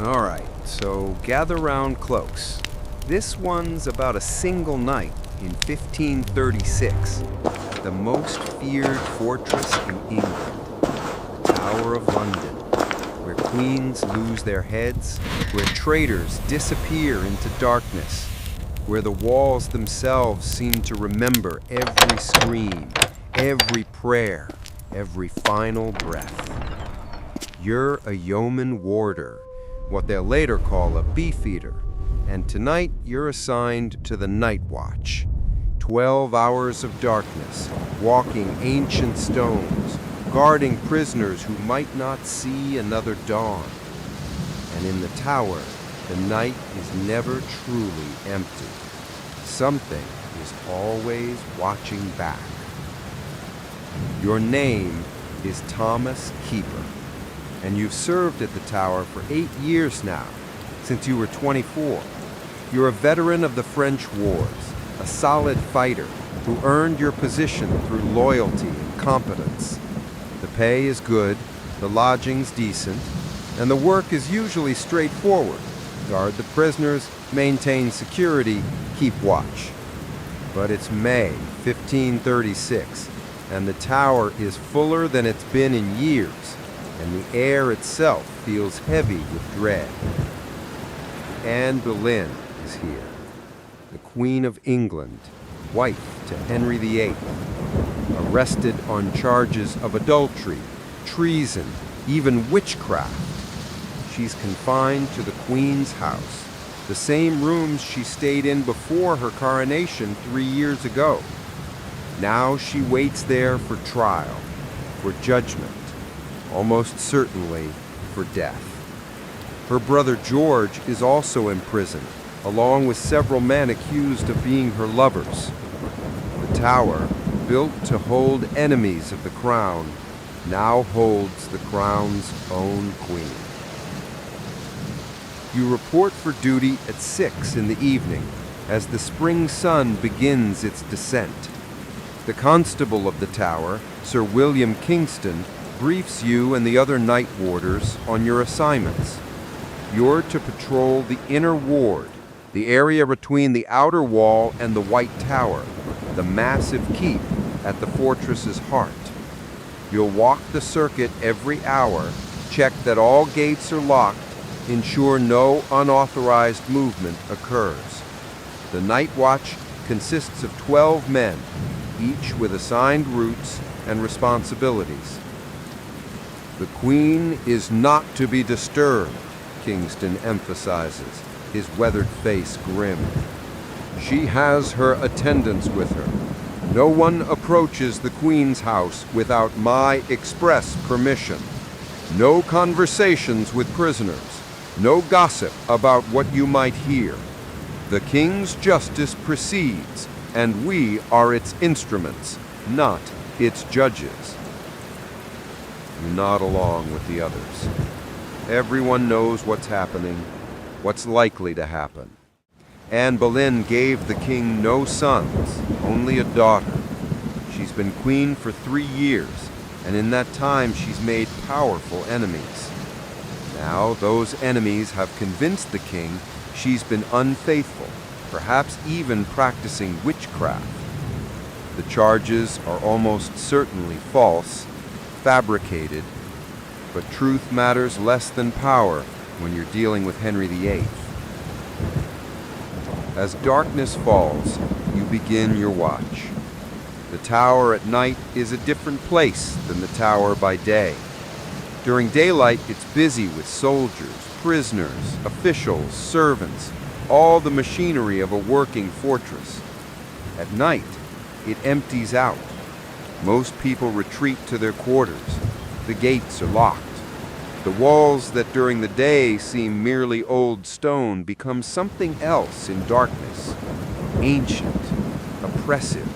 All right, so gather round close. This one's about a single night in 1536, the most feared fortress in England, the Tower of London, where queens lose their heads, where traitors disappear into darkness, where the walls themselves seem to remember every scream, every prayer, every final breath. You're a yeoman warder, what they'll later call a beefeater, and tonight you're assigned to the night watch. 12 hours of darkness, walking ancient stones, guarding prisoners who might not see another dawn. And in the tower, the night is never truly empty. Something is always watching back. Your name is Thomas Keeper, and you've served at the tower for 8 years now, since you were 24. You're a veteran of the French wars, a solid fighter who earned your position through loyalty and competence. The pay is good, the lodging's decent, and the work is usually straightforward. Guard the prisoners, maintain security, keep watch. But it's May 1536, and the tower is fuller than it's been in years, and the air itself feels heavy with dread. Anne Boleyn is here, the Queen of England, wife to Henry VIII, arrested on charges of adultery, treason, even witchcraft. She's confined to the Queen's house, the same rooms she stayed in before her coronation 3 years ago. Now she waits there for trial, for judgment, almost certainly for death. Her brother George is also imprisoned, along with several men accused of being her lovers. The tower, built to hold enemies of the crown, now holds the crown's own queen. You report for duty at 6 in the evening, as the spring sun begins its descent. The constable of the tower, Sir William Kingston, briefs you and the other night warders on your assignments. You're to patrol the inner ward, the area between the outer wall and the White Tower, the massive keep at the fortress's heart. You'll walk the circuit every hour, check that all gates are locked, ensure no unauthorized movement occurs. The night watch consists of 12 men, each with assigned routes and responsibilities. The Queen is not to be disturbed, Kingston emphasizes, his weathered face grim. She has her attendants with her. No one approaches the Queen's house without my express permission. No conversations with prisoners. No gossip about what you might hear. The King's justice proceeds, and we are its instruments, not its judges. You nod along with the others. Everyone knows what's happening, what's likely to happen. Anne Boleyn gave the king no sons, only a daughter. She's been queen for 3 years, and in that time she's made powerful enemies. Now those enemies have convinced the king she's been unfaithful, perhaps even practicing witchcraft. The charges are almost certainly false, fabricated, but truth matters less than power when you're dealing with Henry VIII. As darkness falls, you begin your watch. The tower at night is a different place than the tower by day. During daylight, it's busy with soldiers, prisoners, officials, servants, all the machinery of a working fortress. At night, it empties out. Most people retreat to their quarters. The gates are locked. The walls that during the day seem merely old stone become something else in darkness. Ancient, oppressive,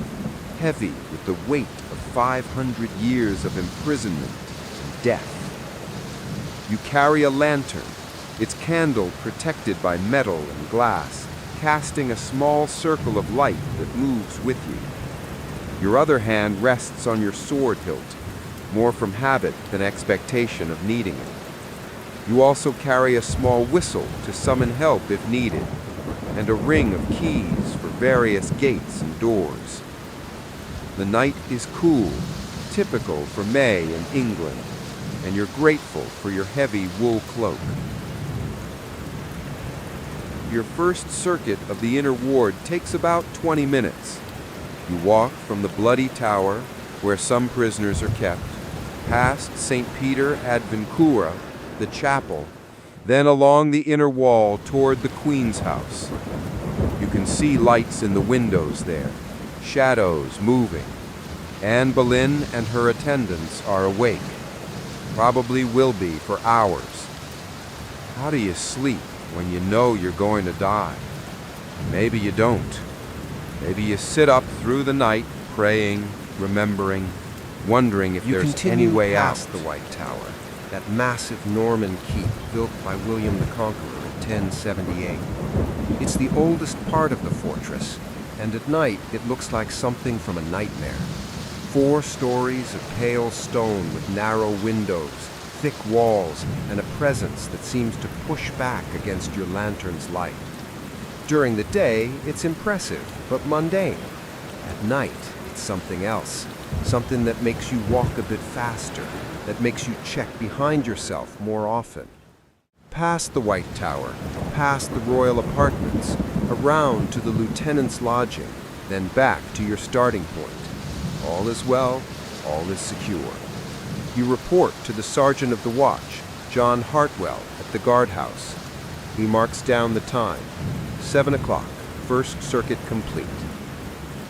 heavy with the weight of 500 years of imprisonment and death. You carry a lantern, its candle protected by metal and glass, casting a small circle of light that moves with you. Your other hand rests on your sword hilt, more from habit than expectation of needing it. You also carry a small whistle to summon help if needed, and a ring of keys for various gates and doors. The night is cool, typical for May in England, and you're grateful for your heavy wool cloak. Your first circuit of the inner ward takes about 20 minutes. You walk from the Bloody Tower, where some prisoners are kept, past St. Peter ad Vincula, the chapel, then along the inner wall toward the Queen's house. You can see lights in the windows there, shadows moving. Anne Boleyn and her attendants are awake, probably will be for hours. How do you sleep when you know you're going to die? Maybe you don't. Maybe you sit up through the night, praying, remembering, wondering if there's any way out. Past the White Tower, that massive Norman keep built by William the Conqueror in 1078. It's the oldest part of the fortress, and at night it looks like something from a nightmare. 4 stories of pale stone with narrow windows, thick walls, and a presence that seems to push back against your lantern's light. During the day, it's impressive, but mundane. At night, it's something else. Something that makes you walk a bit faster, that makes you check behind yourself more often. Past the White Tower, past the royal apartments, around to the lieutenant's lodging, then back to your starting point. All is well, all is secure. You report to the sergeant of the watch, John Hartwell, at the guardhouse. He marks down the time, 7 o'clock, first circuit complete.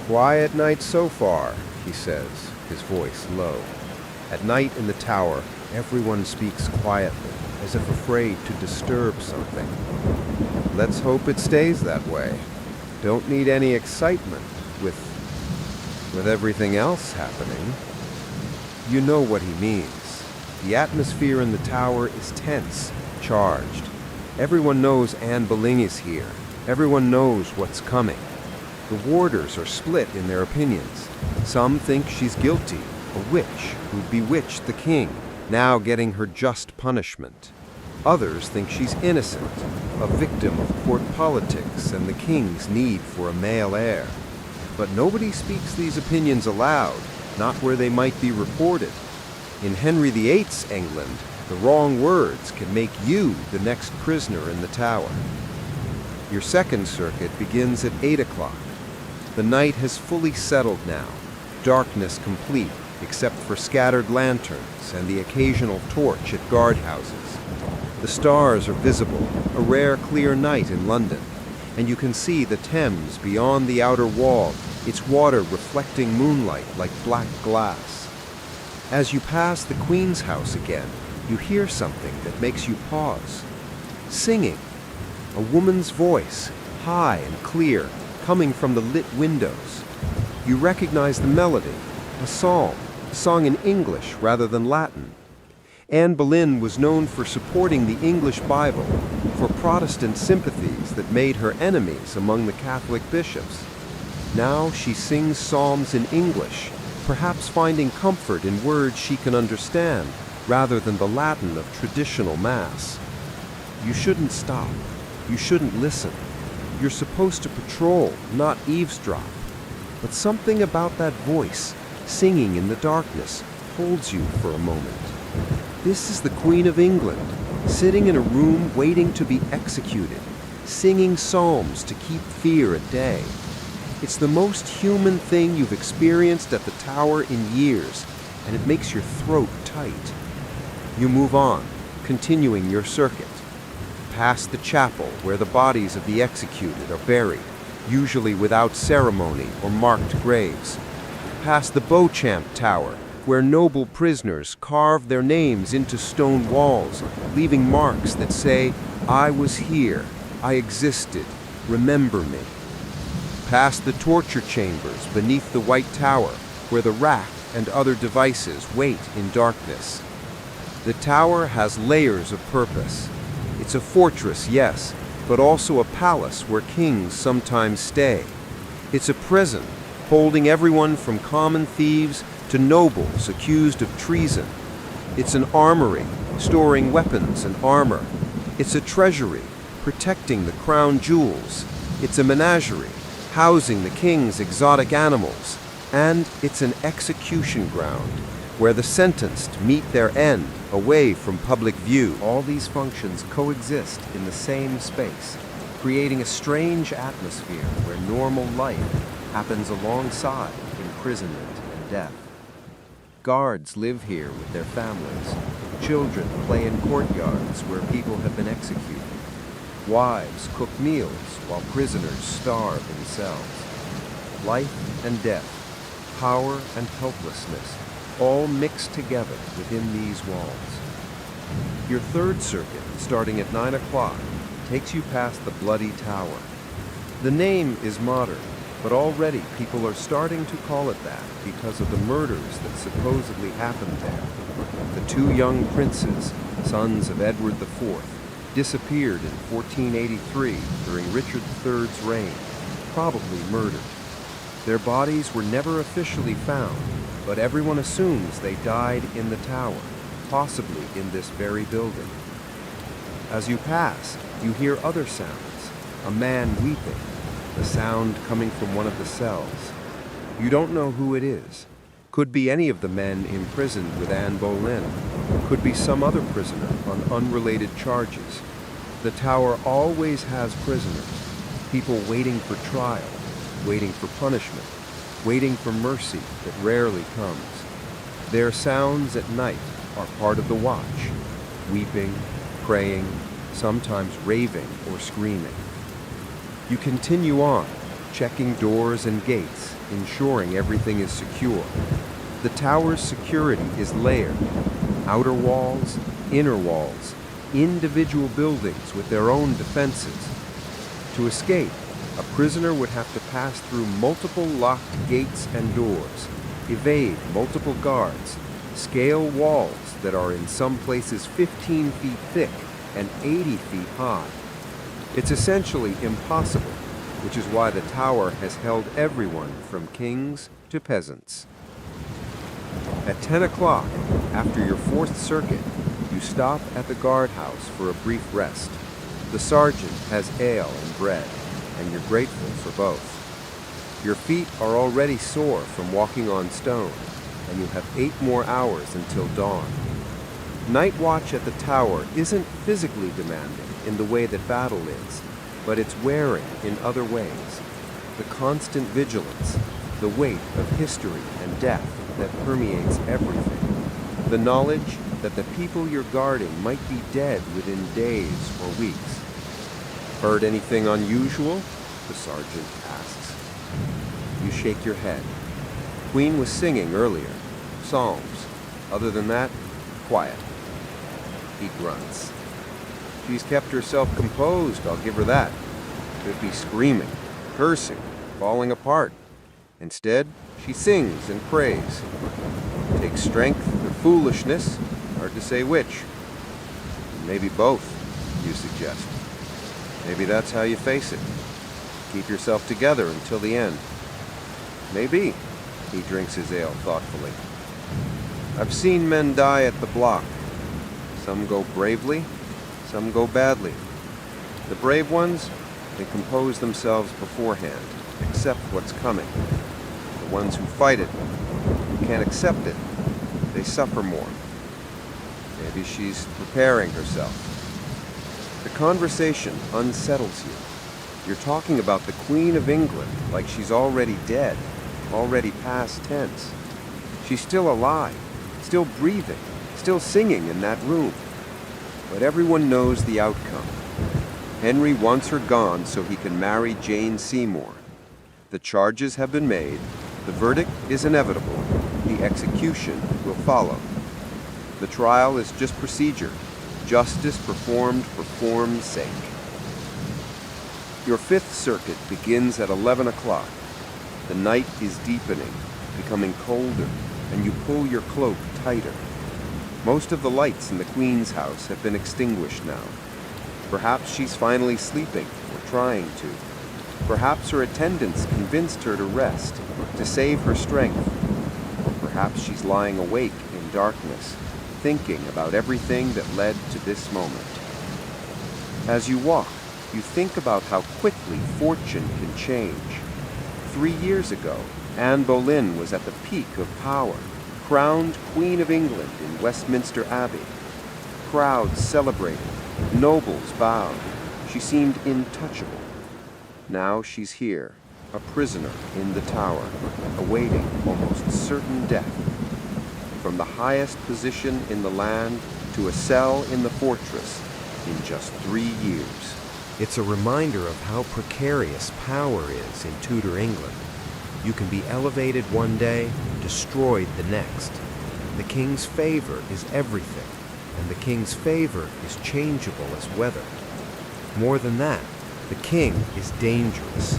Quiet night so far, he says, his voice low. At night in the tower, everyone speaks quietly, as if afraid to disturb something. Let's hope it stays that way. Don't need any excitement with everything else happening. You know what he means. The atmosphere in the tower is tense, charged. Everyone knows Anne Boleyn is here. Everyone knows what's coming. The warders are split in their opinions. Some think she's guilty, a witch who bewitched the king, now getting her just punishment. Others think she's innocent, a victim of court politics and the king's need for a male heir. But nobody speaks these opinions aloud, not where they might be reported. In Henry VIII's England, the wrong words can make you the next prisoner in the tower. Your second circuit begins at 8 o'clock. The night has fully settled now, darkness complete except for scattered lanterns and the occasional torch at guardhouses. The stars are visible, a rare clear night in London, and you can see the Thames beyond the outer wall, its water reflecting moonlight like black glass. As you pass the Queen's house again, you hear something that makes you pause. Singing. A woman's voice, high and clear, coming from the lit windows. You recognize the melody, a psalm, sung in English rather than Latin. Anne Boleyn was known for supporting the English Bible, for Protestant sympathies that made her enemies among the Catholic bishops. Now she sings psalms in English, perhaps finding comfort in words she can understand, rather than the Latin of traditional Mass. You shouldn't stop. You shouldn't listen. You're supposed to patrol, not eavesdrop. But something about that voice, singing in the darkness, holds you for a moment. This is the Queen of England, sitting in a room waiting to be executed, singing psalms to keep fear at day. It's the most human thing you've experienced at the tower in years, and it makes your throat tight. You move on, continuing your circuit. Past the chapel where the bodies of the executed are buried, usually without ceremony or marked graves. Past the Beauchamp Tower, where noble prisoners carve their names into stone walls, leaving marks that say, "I was here, I existed, remember me." Past the torture chambers beneath the White Tower, where the rack and other devices wait in darkness. The tower has layers of purpose. It's a fortress, yes, but also a palace where kings sometimes stay. It's a prison, holding everyone from common thieves to nobles accused of treason. It's an armory, storing weapons and armor. It's a treasury, protecting the crown jewels. It's a menagerie, housing the king's exotic animals. And it's an execution ground, where the sentenced meet their end, away from public view. All these functions coexist in the same space, creating a strange atmosphere where normal life happens alongside imprisonment and death. Guards live here with their families. Children play in courtyards where people have been executed. Wives cook meals while prisoners starve in cells. Life and death, power and helplessness, all mixed together within these walls. Your third circuit, starting at 9 o'clock, takes you past the Bloody Tower. The name is modern, but already people are starting to call it that because of the murders that supposedly happened there. The two young princes, sons of Edward IV, disappeared in 1483 during Richard III's reign, probably murdered. Their bodies were never officially found, but everyone assumes they died in the tower, possibly in this very building. As you pass, you hear other sounds, a man weeping, the sound coming from one of the cells. You don't know who it is. Could be any of the men imprisoned with Anne Boleyn. Could be some other prisoner on unrelated charges. The tower always has prisoners, people waiting for trial, waiting for punishment, waiting for mercy that rarely comes. Their sounds at night are part of the watch, weeping, praying, sometimes raving or screaming. You continue on, checking doors and gates, ensuring everything is secure. The tower's security is layered. Outer walls, inner walls, individual buildings with their own defenses. To escape, a prisoner would have to pass through multiple locked gates and doors, evade multiple guards, scale walls that are in some places 15 feet thick and 80 feet high. It's essentially impossible, which is why the tower has held everyone from kings to peasants. At 10 o'clock, after your fourth circuit, you stop at the guardhouse for a brief rest. The sergeant has ale and bread, and you're grateful for both. Your feet are already sore from walking on stone, and you have 8 more hours until dawn. Night watch at the tower isn't physically demanding in the way that battle is, but it's wearing in other ways. The constant vigilance, the weight of history and death that permeates everything. The knowledge that the people you're guarding might be dead within days or weeks. Heard anything unusual? The sergeant asks. You shake your head. Queen was singing earlier. Psalms. Other than that, quiet. He grunts. She's kept herself composed, I'll give her that. Could be screaming, cursing, falling apart. Instead, she sings and prays. Takes strength or foolishness, hard to say which. Maybe both, you suggest. Maybe that's how you face it. Keep yourself together until the end. Maybe. He drinks his ale thoughtfully. I've seen men die at the block. Some go bravely, some go badly. The brave ones, they compose themselves beforehand, accept what's coming. The ones who fight it, who can't accept it, they suffer more. Maybe she's preparing herself. The conversation unsettles you. You're talking about the Queen of England like she's already dead, already past tense. She's still alive, still breathing, still singing in that room. But everyone knows the outcome. Henry wants her gone so he can marry Jane Seymour. The charges have been made. The verdict is inevitable. The execution will follow. The trial is just procedure. Justice performed for form's sake. Your fifth circuit begins at 11 o'clock. The night is deepening, becoming colder, and you pull your cloak tighter. Most of the lights in the Queen's house have been extinguished now. Perhaps she's finally sleeping, or trying to. Perhaps her attendants convinced her to rest, to save her strength. Or perhaps she's lying awake in darkness, thinking about everything that led to this moment. As you walk, you think about how quickly fortune can change. 3 years ago, Anne Boleyn was at the peak of power, crowned Queen of England in Westminster Abbey. Crowds celebrated, nobles bowed. She seemed untouchable. Now she's here, a prisoner in the tower, awaiting almost certain death. From the highest position in the land to a cell in the fortress in just 3 years. It's a reminder of how precarious power is in Tudor England. You can be elevated one day, destroyed the next. The king's favor is everything, and the king's favor is changeable as weather. More than that, the king is dangerous.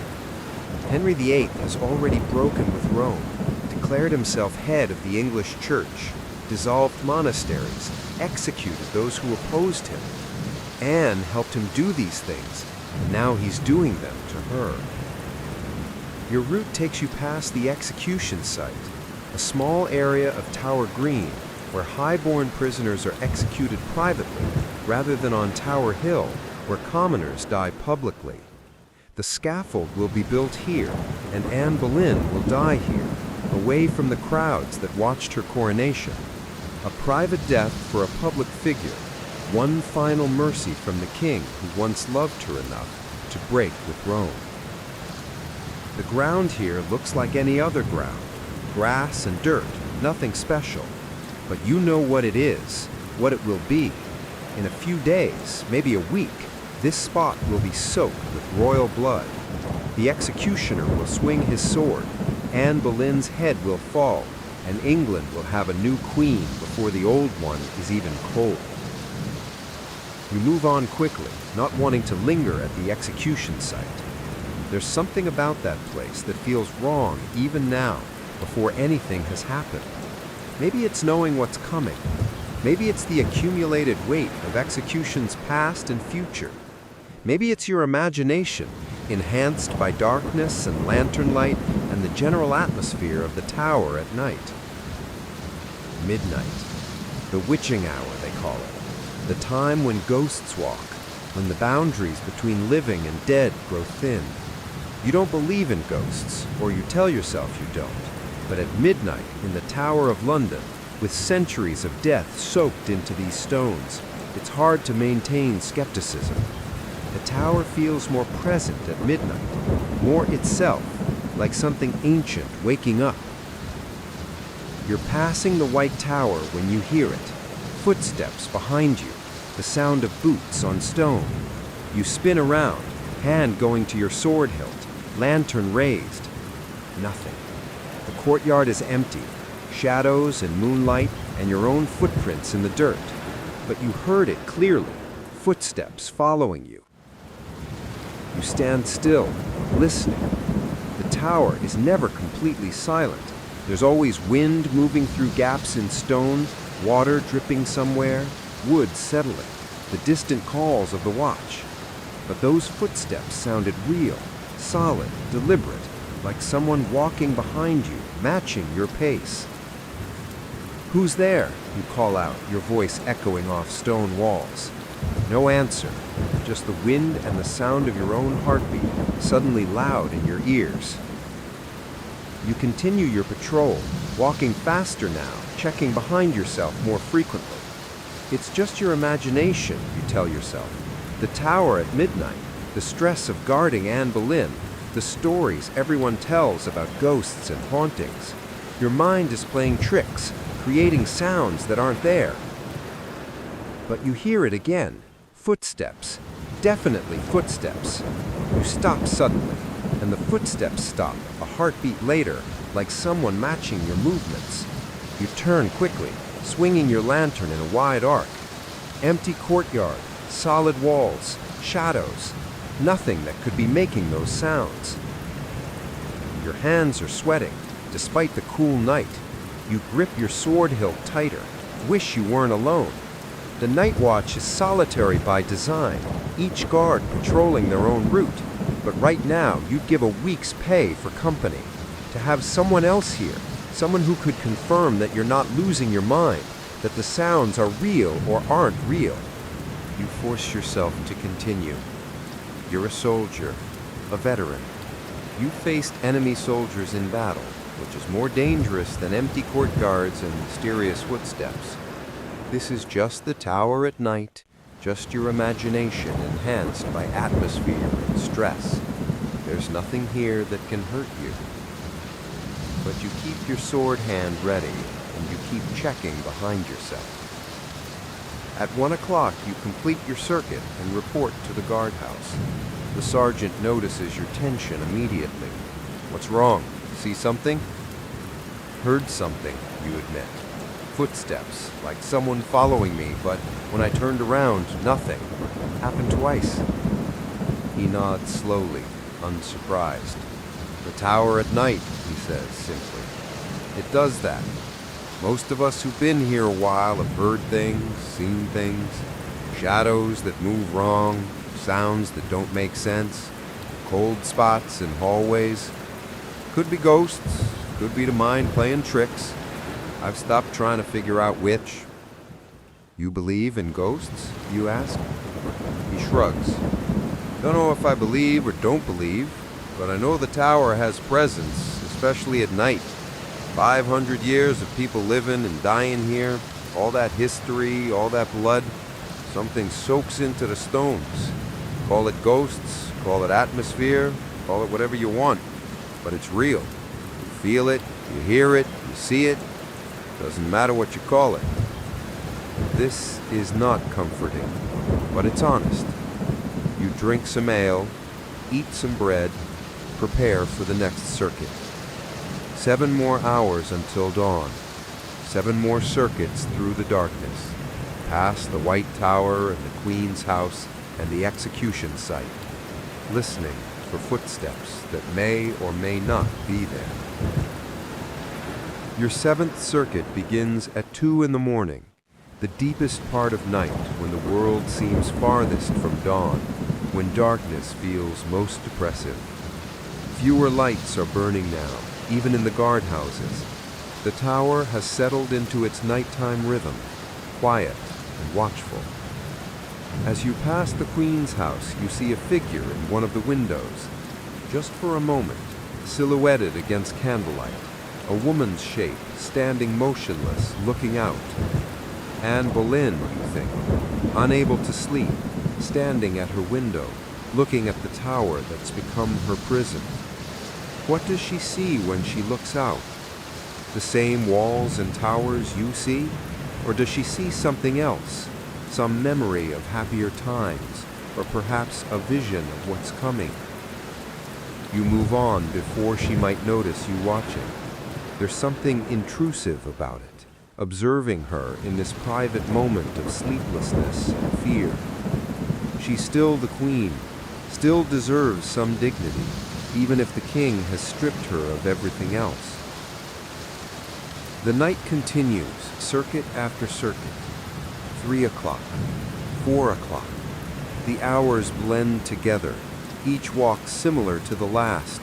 Henry VIII has already broken with Rome, declared himself head of the English Church, dissolved monasteries, executed those who opposed him. Anne helped him do these things, and now he's doing them to her. Your route takes you past the execution site, a small area of Tower Green where high-born prisoners are executed privately rather than on Tower Hill where commoners die publicly. The scaffold will be built here, and Anne Boleyn will die here, away from the crowds that watched her coronation. A private death for a public figure, one final mercy from the king who once loved her enough to break with Rome. The ground here looks like any other ground, grass and dirt, nothing special. But you know what it is, what it will be. In a few days, maybe a week, this spot will be soaked with royal blood. The executioner will swing his sword, Anne Boleyn's head will fall, and England will have a new queen before the old one is even cold. You move on quickly, not wanting to linger at the execution site. There's something about that place that feels wrong even now, before anything has happened. Maybe it's knowing what's coming. Maybe it's the accumulated weight of executions past and future. Maybe it's your imagination, enhanced by darkness and lantern light and the general atmosphere of the tower at night. Midnight. The witching hour, they call it. The time when ghosts walk, when the boundaries between living and dead grow thin. You don't believe in ghosts, or you tell yourself you don't. But at midnight in the Tower of London, with centuries of death soaked into these stones, it's hard to maintain skepticism. The tower feels more present at midnight, more itself, like something ancient waking up. You're passing the White Tower when you hear it. Footsteps behind you, the sound of boots on stone. You spin around, hand going to your sword hilt, lantern raised. Nothing. The courtyard is empty, shadows and moonlight and your own footprints in the dirt. But you heard it clearly, footsteps following you. You stand still, listening. The tower is never completely silent. There's always wind moving through gaps in stone, water dripping somewhere, wood settling, the distant calls of the watch. But those footsteps sounded real, solid, deliberate, like someone walking behind you, matching your pace. "Who's there?" you call out, your voice echoing off stone walls. No answer, just the wind and the sound of your own heartbeat, suddenly loud in your ears. You continue your patrol, walking faster now, checking behind yourself more frequently. It's just your imagination, you tell yourself. The tower at midnight, the stress of guarding Anne Boleyn, the stories everyone tells about ghosts and hauntings. Your mind is playing tricks, creating sounds that aren't there. But you hear it again. Footsteps. Definitely footsteps. You stop suddenly, and the footsteps stop, a heartbeat later, like someone matching your movements. You turn quickly, swinging your lantern in a wide arc. Empty courtyard, solid walls, shadows. Nothing that could be making those sounds. Your hands are sweating, despite the cool night. You grip your sword hilt tighter, wish you weren't alone. The night watch is solitary by design, each guard patrolling their own route. But right now, you'd give a week's pay for company. To have someone else here, someone who could confirm that you're not losing your mind, that the sounds are real or aren't real. You force yourself to continue. You're a soldier, a veteran. You faced enemy soldiers in battle, which is more dangerous than empty courtyards and mysterious footsteps. This is just the tower at night, just your imagination enhanced by atmosphere and stress. There's nothing here that can hurt you. But you keep your sword hand ready, and you keep checking behind yourself. At 1 o'clock, you complete your circuit and report to the guardhouse. The sergeant notices your tension immediately. What's wrong? See something? Heard something, you admit. Footsteps, like someone following me, but when I turned around, nothing. Happened twice. He nods slowly, unsurprised. The tower at night, he says simply. It does that. Most of us who've been here a while have heard things, seen things, shadows that move wrong, sounds that don't make sense, cold spots in hallways. Could be ghosts, could be the mind playing tricks. I've stopped trying to figure out which. You believe in ghosts? You ask. He shrugs. Don't know if I believe or don't believe, but I know the tower has presence, especially at night. 500 years of people living and dying here, all that history, all that blood, something soaks into the stones. Call it ghosts, call it atmosphere, call it whatever you want, but it's real. You feel it, you hear it, you see it, doesn't matter what you call it. This is not comforting, but it's honest. You drink some ale, eat some bread, prepare for the next circuit. 7 more hours until dawn. 7 more circuits through the darkness, past the White Tower and the Queen's house and the execution site, listening for footsteps that may or may not be there. Your 7th circuit begins at 2 in the morning, the deepest part of night when the world seems farthest from dawn, when darkness feels most oppressive. Fewer lights are burning now, even in the guardhouses. The tower has settled into its nighttime rhythm, quiet and watchful. As you pass the Queen's house, you see a figure in one of the windows. Just for a moment, silhouetted against candlelight, a woman's shape, standing motionless, looking out. Anne Boleyn, you think, unable to sleep, standing at her window, looking at the tower that's become her prison. What does she see when she looks out? The same walls and towers you see? Or does she see something else? Some memory of happier times, or perhaps a vision of what's coming? You move on before she might notice you watching. There's something intrusive about it, observing her in this private moment of sleeplessness and fear. She's still the Queen, still deserves some dignity, even if the king has stripped her of everything else. The night continues, circuit after circuit. 3 o'clock, 4 o'clock. The hours blend together, each walk similar to the last.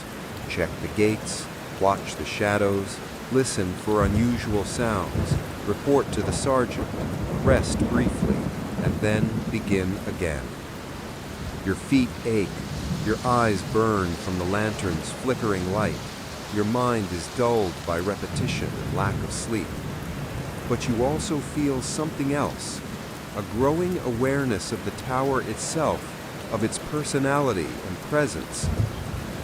Check the gates, watch the shadows, listen for unusual sounds, report to the sergeant, rest briefly, and then begin again. Your feet ache. Your eyes burn from the lantern's flickering light. Your mind is dulled by repetition and lack of sleep. But you also feel something else, a growing awareness of the tower itself, of its personality and presence.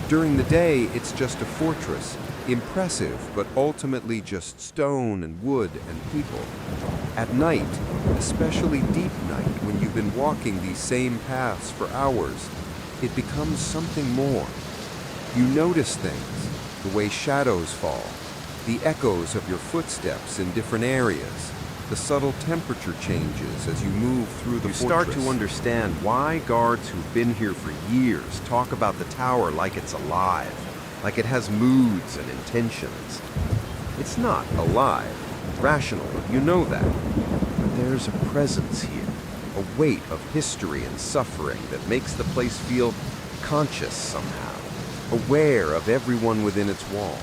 During the day, it's just a fortress, impressive, but ultimately just stone and wood and people. At night, especially deep night, when you've been walking these same paths for hours, it becomes something more. You notice things, the way shadows fall, the echoes of your footsteps in different areas, the subtle temperature changes as you move through the fortress. You start to understand why guards who've been here for years talk about the tower like it's alive, like it has moods and intentions. It's not alive, rational, you know that. But there's a presence here, a weight of history and suffering that makes the place feel conscious somehow, aware of everyone within its walls.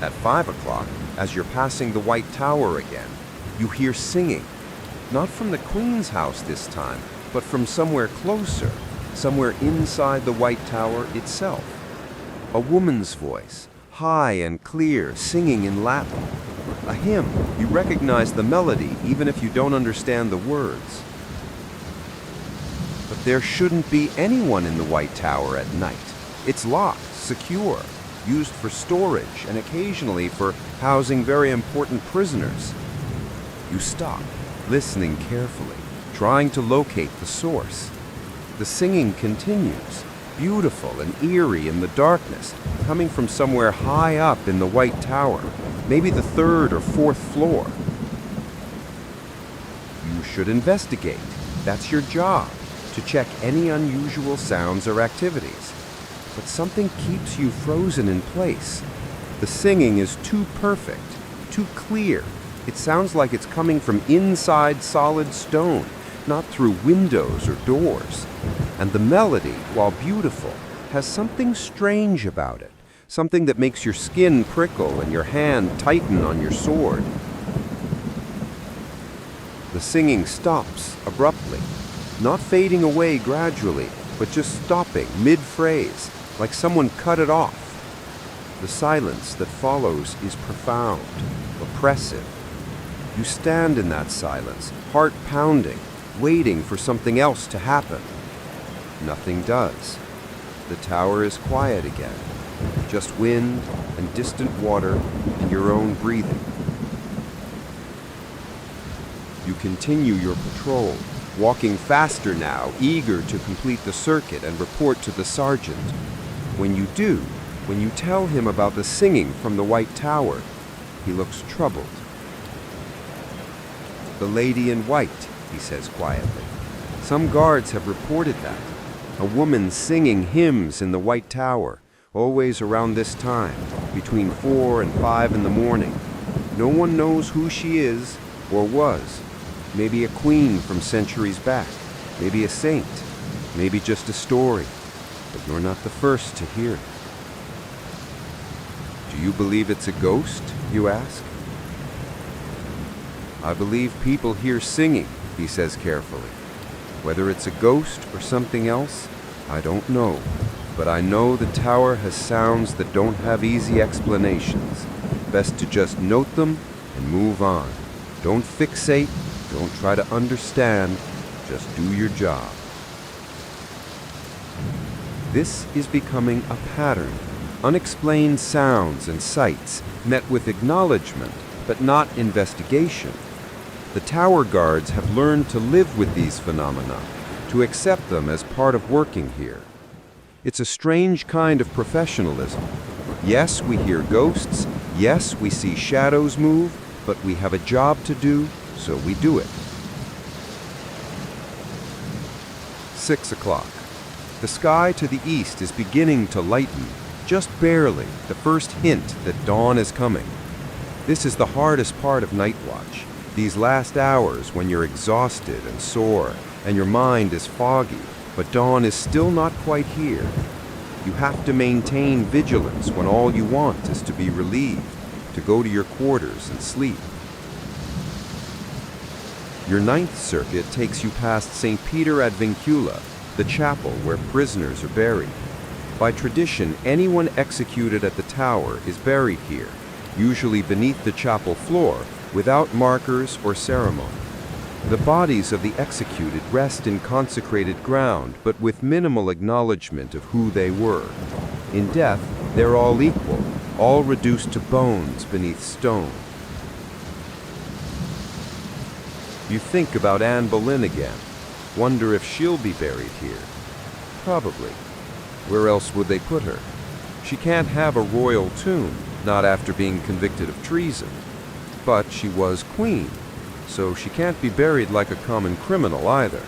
At 5 o'clock, as you're passing the White Tower again, you hear singing. Not from the Queen's house this time, but from somewhere closer, somewhere inside the White Tower itself. A woman's voice, high and clear, singing in Latin. A hymn. You recognize the melody even if you don't understand the words. But there shouldn't be anyone in the White Tower at night. It's locked, secure, used for storage and occasionally for housing very important prisoners. You stop, listening carefully, trying to locate the source. The singing continues, beautiful and eerie in the darkness, coming from somewhere high up in the White Tower, maybe the 3rd or 4th floor. You should investigate. That's your job, to check any unusual sounds or activities. But something keeps you frozen in place. The singing is too perfect, too clear. It sounds like it's coming from inside solid stone, not through windows or doors. And the melody, while beautiful, has something strange about it, something that makes your skin prickle and your hand tighten on your sword. The singing stops abruptly, not fading away gradually, but just stopping mid-phrase, like someone cut it off. The silence that follows is profound, oppressive. You stand in that silence, heart pounding, waiting for something else to happen. Nothing does. The tower is quiet again. Just wind and distant water and your own breathing. You continue your patrol, walking faster now, eager to complete the circuit and report to the sergeant. When you do, when you tell him about the singing from the White Tower, he looks troubled. "The lady in white," he says quietly. "Some guards have reported that. A woman singing hymns in the White Tower, always around this time, between 4 and 5 in the morning. No one knows who she is or was. Maybe a queen from centuries back, maybe a saint, maybe just a story. But you're not the first to hear it." "Do you believe it's a ghost?" you ask. "I believe people hear singing," he says carefully. "Whether it's a ghost or something else, I don't know. But I know the tower has sounds that don't have easy explanations. Best to just note them and move on. Don't fixate, don't try to understand, just do your job." This is becoming a pattern. Unexplained sounds and sights met with acknowledgement, but not investigation. The tower guards have learned to live with these phenomena, to accept them as part of working here. It's a strange kind of professionalism. Yes, we hear ghosts. Yes, we see shadows move, but we have a job to do, so we do it. 6 o'clock. The sky to the east is beginning to lighten, just barely, the first hint that dawn is coming. This is the hardest part of night watch, these last hours when you're exhausted and sore, and your mind is foggy, but dawn is still not quite here. You have to maintain vigilance when all you want is to be relieved, to go to your quarters and sleep. Your 9th circuit takes you past St. Peter ad Vincula, the chapel where prisoners are buried. By tradition, anyone executed at the tower is buried here, usually beneath the chapel floor, without markers or ceremony. The bodies of the executed rest in consecrated ground, but with minimal acknowledgement of who they were. In death, they're all equal, all reduced to bones beneath stone. You think about Anne Boleyn again. Wonder if she'll be buried here. Probably. Where else would they put her? She can't have a royal tomb, not after being convicted of treason. But she was queen, so she can't be buried like a common criminal either.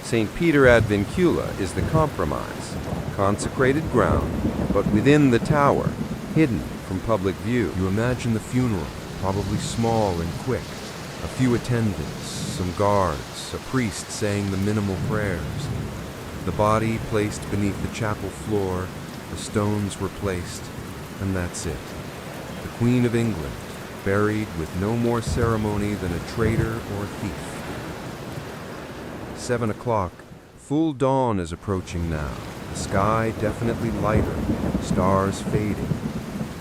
St. Peter ad Vincula is the compromise. Consecrated ground, but within the tower, hidden from public view. You imagine the funeral, probably small and quick. A few attendants, some guards, a priest saying the minimal prayers. The body placed beneath the chapel floor, the stones were placed, and that's it. the Queen of England, buried with no more ceremony than a traitor or thief. 7 o'clock. Full dawn is approaching now. The sky definitely lighter, stars fading.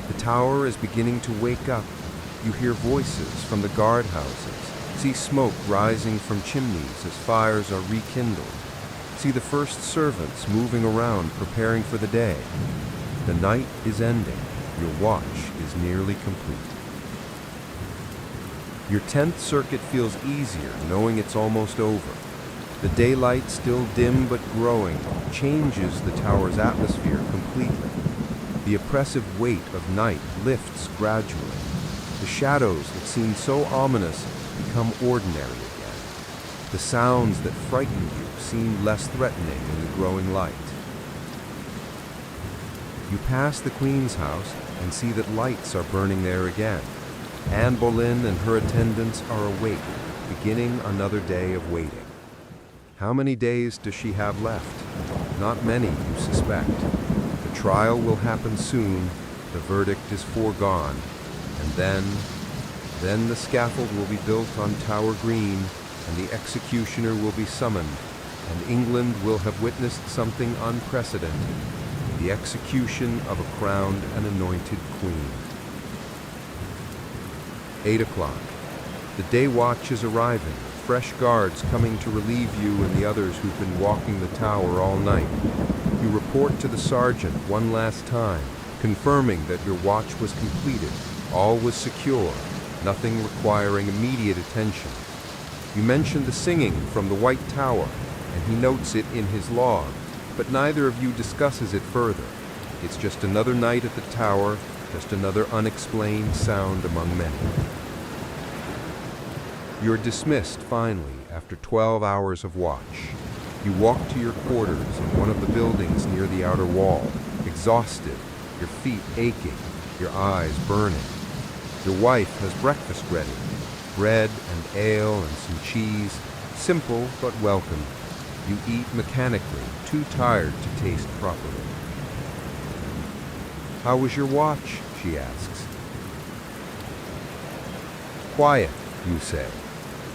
The tower is beginning to wake up. You hear voices from the guardhouses, see smoke rising from chimneys as fires are rekindled, see the first servants moving around preparing for the day. The night is ending. Your watch is nearly complete. Your 10th circuit feels easier knowing it's almost over. The daylight, still dim but growing, changes the tower's atmosphere completely. The oppressive weight of night lifts gradually. The shadows that seemed so ominous become ordinary again. The sounds that frightened you seem less threatening in the growing light. You pass the Queen's house and see that lights are burning there again. Anne Boleyn and her attendants are awake, beginning another day of waiting. How many days does she have left? Not many, you suspect. The trial will happen soon, the verdict is foregone, and then the scaffold will be built on Tower Green, and the executioner will be summoned, and England will have witnessed something unprecedented, the execution of a crowned and anointed queen. 8 o'clock. The day watch is arriving. Fresh guards coming to relieve you and the others who've been walking the tower all night. You report to the sergeant one last time, confirming that your watch was completed, all was secure, nothing requiring immediate attention. You mention the singing from the White Tower, and he notes it in his log, but neither of you discusses it further. It's just another night at the tower, just another unexplained sound among many. You're dismissed, finally, after 12 hours of watch. You walk to your quarters in one of the buildings near the outer wall, exhausted, your feet aching, your eyes burning. Your wife has breakfast ready, bread and ale and some cheese, simple but welcome. You eat mechanically, too tired to taste properly. "How was your watch?" she asks. "Quiet," you say.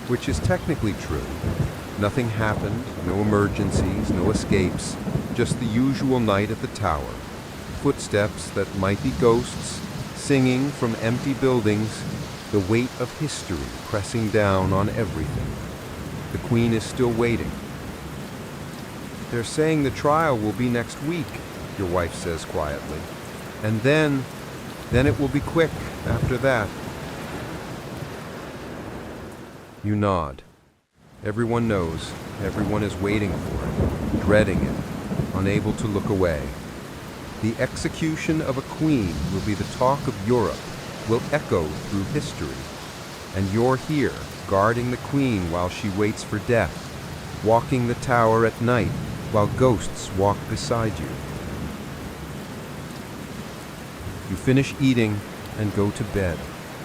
Which is technically true. Nothing happened, no emergencies, no escapes, just the usual night at the tower. Footsteps that might be ghosts, singing from empty buildings, the weight of history pressing down on everything. The Queen is still waiting. "They're saying the trial will be next week," your wife says quietly. "And then it will be quick after that." You nod. Everyone knows. Everyone is waiting for it, dreading it, unable to look away. The execution of a queen will be the talk of Europe, will echo through history. And you're here, guarding the queen while she waits for death, walking the tower at night while ghosts walk beside you. You finish eating and go to bed,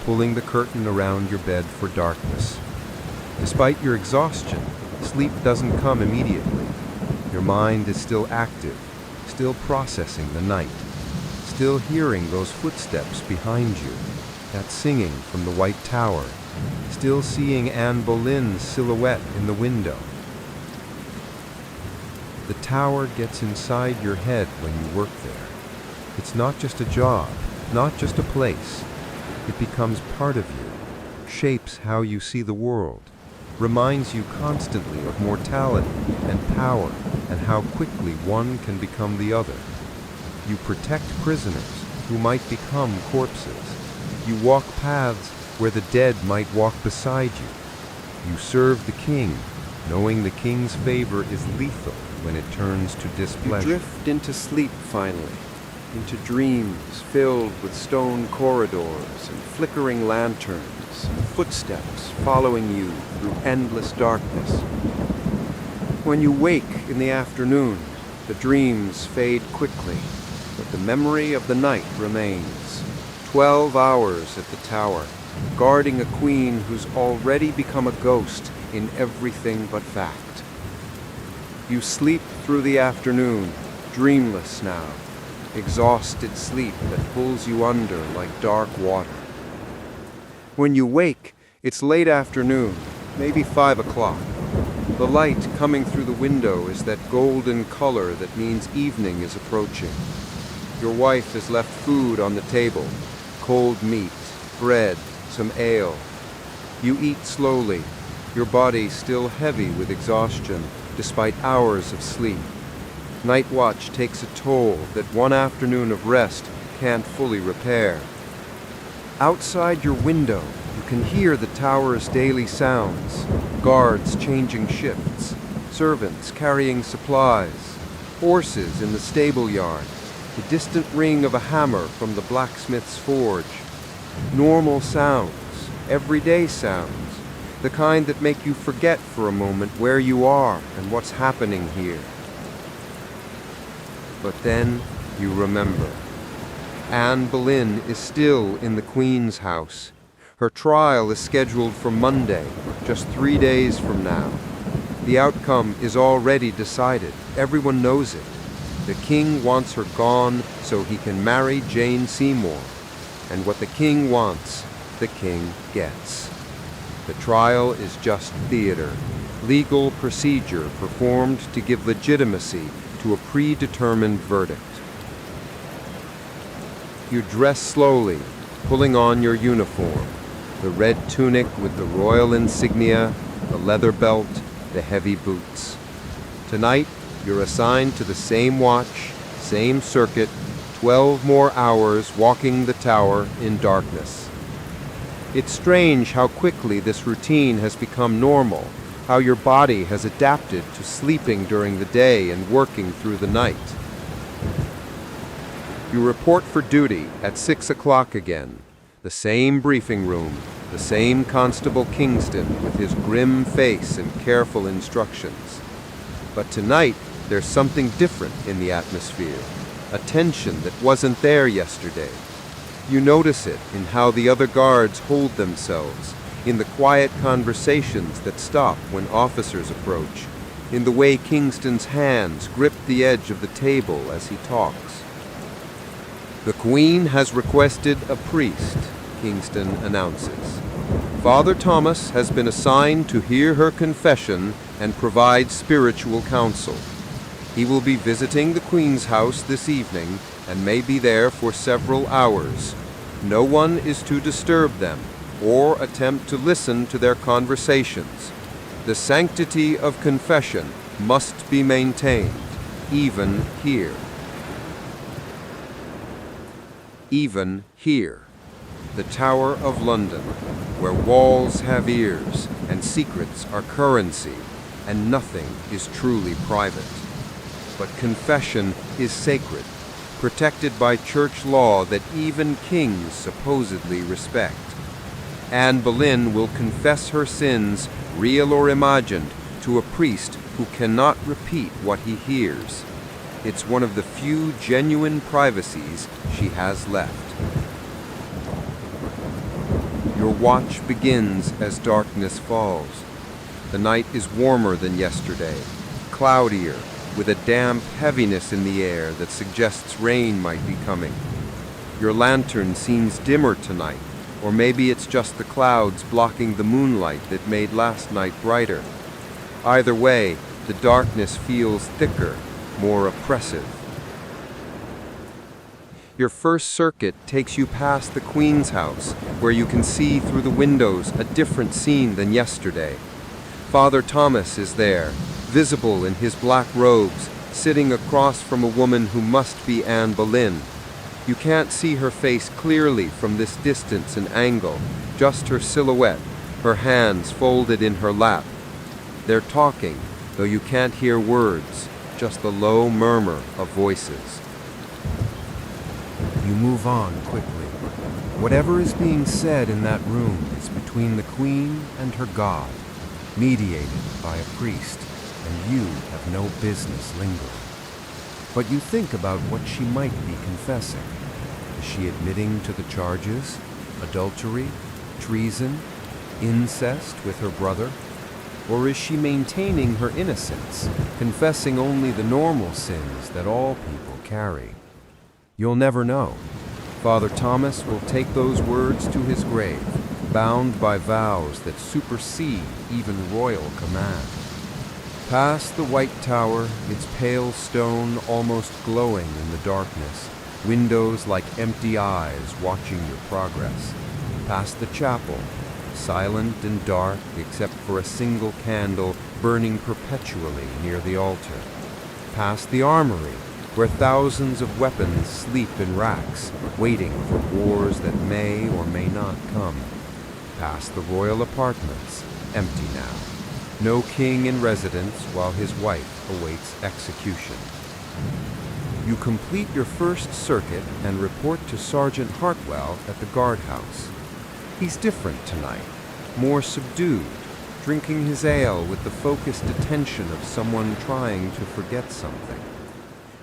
pulling the curtain around your bed for darkness. Despite your exhaustion, sleep doesn't come immediately. Your mind is still active, still processing the night, still hearing those footsteps behind you, that singing from the White Tower, still seeing Anne Boleyn's silhouette in the window. The tower gets inside your head when you work there. It's not just a job, not just a place. It becomes part of you, shapes how you see the world, reminds you constantly of mortality and power and how quickly one can become the other. You protect prisoners who might become corpses. You walk paths where the dead might walk beside you. You serve the king, knowing the king's favor is lethal when it turns to displeasure. You drift into sleep finally, into dreams filled with stone corridors and flickering lanterns and footsteps following you through endless darkness. When you wake in the afternoon, the dreams fade quickly, but the memory of the night remains. 12 hours at the tower, guarding a queen who's already become a ghost in everything but fact. You sleep through the afternoon, dreamless now, exhausted sleep that pulls you under like dark water. When you wake, it's late afternoon, maybe 5 o'clock. The light coming through the window is that golden color that means evening is approaching. Your wife has left food on the table, cold meat, bread, some ale. You eat slowly, your body still heavy with exhaustion despite hours of sleep. Night watch takes a toll that one afternoon of rest can't fully repair. Outside your window, you can hear the tower's daily sounds, guards changing shifts, servants carrying supplies, horses in the stable yard, the distant ring of a hammer from the blacksmith's forge. Normal sounds, everyday sounds, the kind that make you forget for a moment where you are and what's happening here. But then you remember. Anne Boleyn is still in the Queen's house. Her trial is scheduled for Monday, just 3 days from now. The outcome is already decided. Everyone knows it. The king wants her gone so he can marry Jane Seymour. And what the king wants, the king gets. The trial is just theater, legal procedure performed to give legitimacy to a predetermined verdict. You dress slowly, pulling on your uniform, the red tunic with the royal insignia, the leather belt, the heavy boots. Tonight, you're assigned to the same watch, same circuit, 12 more hours walking the tower in darkness. It's strange how quickly this routine has become normal, how your body has adapted to sleeping during the day and working through the night. You report for duty at 6 o'clock again. The same briefing room, the same Constable Kingston with his grim face and careful instructions. But tonight, there's something different in the atmosphere, a tension that wasn't there yesterday. You notice it in how the other guards hold themselves, in the quiet conversations that stop when officers approach, in the way Kingston's hands grip the edge of the table as he talks. The Queen has requested a priest, Kingston announces. Father Thomas has been assigned to hear her confession and provide spiritual counsel. He will be visiting the Queen's house this evening and may be there for several hours. No one is to disturb them or attempt to listen to their conversations. The sanctity of confession must be maintained, even here. Even here, the Tower of London, where walls have ears and secrets are currency and nothing is truly private. But confession is sacred, protected by church law that even kings supposedly respect. Anne Boleyn will confess her sins, real or imagined, to a priest who cannot repeat what he hears. It's one of the few genuine privacies she has left. Your watch begins as darkness falls. The night is warmer than yesterday, cloudier, with a damp heaviness in the air that suggests rain might be coming. Your lantern seems dimmer tonight, or maybe it's just the clouds blocking the moonlight that made last night brighter. Either way, the darkness feels thicker, more oppressive. Your first circuit takes you past the Queen's house, where you can see through the windows a different scene than yesterday. Father Thomas is there, visible in his black robes, sitting across from a woman who must be Anne Boleyn. You can't see her face clearly from this distance and angle, just her silhouette, her hands folded in her lap. They're talking, though you can't hear words, just the low murmur of voices. You move on quickly. Whatever is being said in that room is between the Queen and her God, mediated by a priest, and you have no business lingering. But you think about what she might be confessing. Is she admitting to the charges? Adultery? Treason? Incest with her brother? Or is she maintaining her innocence, confessing only the normal sins that all people carry? You'll never know. Father Thomas will take those words to his grave, bound by vows that supersede even royal command. Past the white tower, its pale stone almost glowing in the darkness, windows like empty eyes watching your progress. Past the chapel, silent and dark except for a single candle burning perpetually near the altar. Past the armory, where thousands of weapons sleep in racks, waiting for wars that may or may not come. Past the royal apartments, empty now. No king in residence while his wife awaits execution. You complete your first circuit and report to Sergeant Hartwell at the guardhouse. He's different tonight, more subdued, drinking his ale with the focused attention of someone trying to forget something.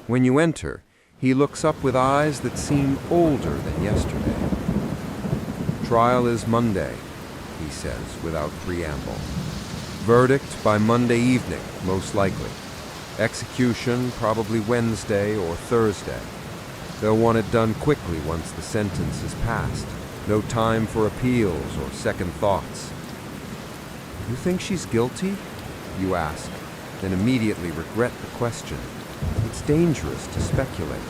When you enter, he looks up with eyes that seem older than yesterday. Trial is Monday, he says without preamble. Verdict by Monday evening, most likely. Execution probably Wednesday or Thursday. They'll want it done quickly once the sentence is passed. No time for appeals or second thoughts. You think she's guilty? You ask, then immediately regret the question. It's dangerous to speculate,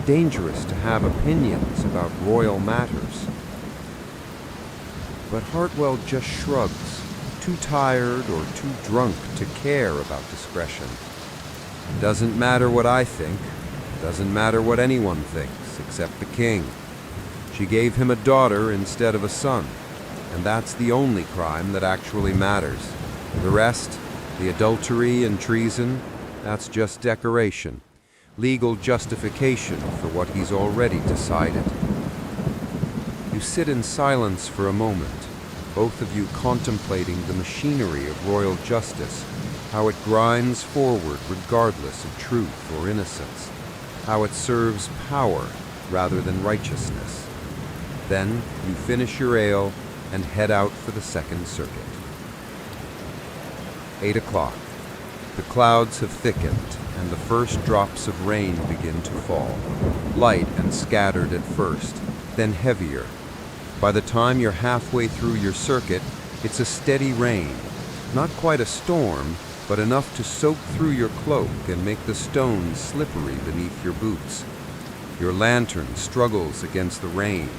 dangerous to have opinions about royal matters. But Hartwell just shrugs, too tired or too drunk to care about discretion. Doesn't matter what I think, doesn't matter what anyone thinks, except the king. She gave him a daughter instead of a son, and that's the only crime that actually matters. The rest, the adultery and treason, that's just decoration, legal justification for what he's already decided. You sit in silence for a moment, both of you contemplating the machinery of royal justice, how it grinds forward regardless of truth or innocence, how it serves power rather than righteousness. Then you finish your ale and head out for the second circuit. 8 o'clock. The clouds have thickened, and the first drops of rain begin to fall, light and scattered at first, then heavier. By the time you're halfway through your circuit, it's a steady rain, not quite a storm, but enough to soak through your cloak and make the stones slippery beneath your boots. Your lantern struggles against the rain,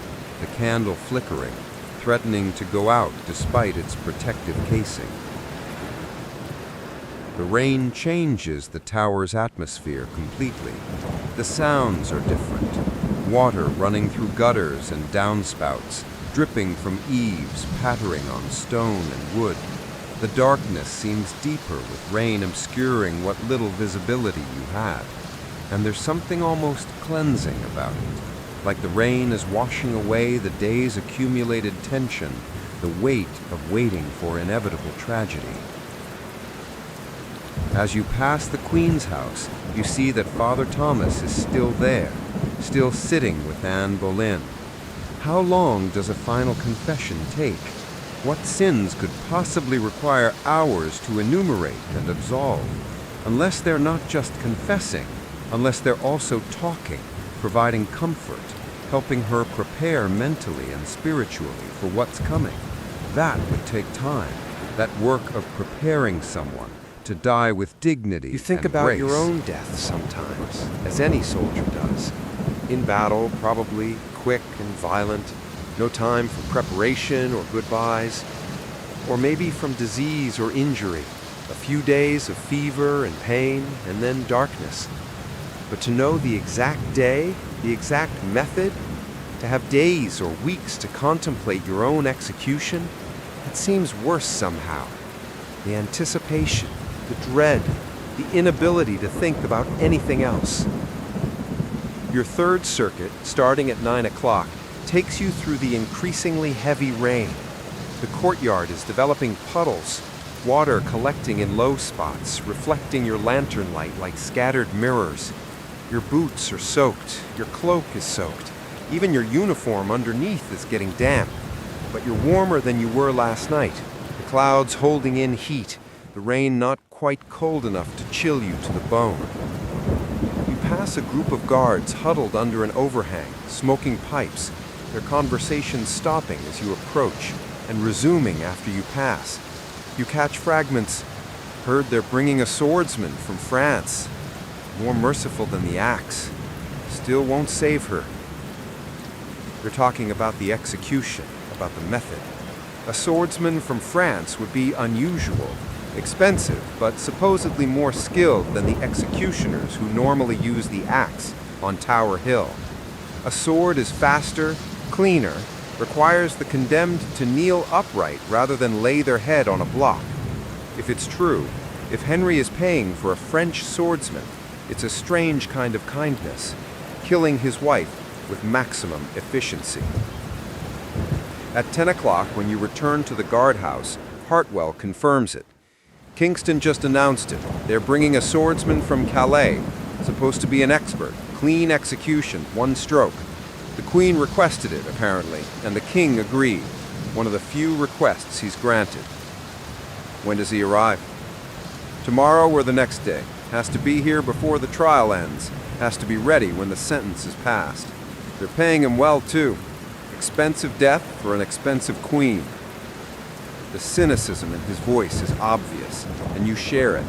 the candle flickering, threatening to go out despite its protective casing. The rain changes the tower's atmosphere completely. The sounds are different. Water running through gutters and downspouts, dripping from eaves, pattering on stone and wood. The darkness seems deeper with rain obscuring what little visibility you have. And there's something almost cleansing about it, like the rain is washing away the day's accumulated tension, the weight of waiting for inevitable tragedy. As you pass the Queen's house, you see that Father Thomas is still there, still sitting with Anne Boleyn. How long does a final confession take? What sins could possibly require hours to enumerate and absolve? Unless they're not just confessing, unless they're also talking, providing comfort, helping her prepare mentally and spiritually for what's coming. That would take time, that work of preparing someone to die with dignity. You think and about grace. your own death sometimes, as any soldier does. In battle, probably quick and violent, no time for preparation or goodbyes, or maybe from disease or injury, a few days of fever and pain, and then darkness. But to know the exact day, the exact method, to have days or weeks to contemplate your own execution, it seems worse somehow. The anticipation, the dread, the inability to think about anything else. Your third circuit, starting at 9 o'clock, takes you through the increasingly heavy rain. The courtyard is developing puddles, water collecting in low spots, reflecting your lantern light like scattered mirrors. Your boots are soaked, your cloak is soaked, even your uniform underneath is getting damp. But you're warmer than you were last night, the clouds holding in heat, the rain not quite cold enough to chill you to the bone. You pass a group of guards huddled under an overhang, smoking pipes, their conversations stopping as you approach and resuming after you pass. You catch fragments. Heard they're bringing a swordsman from France. More merciful than the axe. Still won't save her. They're talking about the execution, about the method. A swordsman from France would be unusual, expensive, but supposedly more skilled than the executioners who normally use the axe on Tower Hill. A sword is faster, cleaner, requires the condemned to kneel upright rather than lay their head on a block. If it's true, if Henry is paying for a French swordsman, it's a strange kind of kindness, killing his wife with maximum efficiency. At 10 o'clock, when you return to the guardhouse, Hartwell confirms it. Kingston just announced it. They're bringing a swordsman from Calais, supposed to be an expert, clean execution, one stroke. The Queen requested it, apparently, and the King agreed, one of the few requests he's granted. When does he arrive? Tomorrow or the next day. Has to be here before the trial ends. Has to be ready when the sentence is passed. They're paying him well, too. Expensive death for an expensive queen. The cynicism in his voice is obvious, and you share it.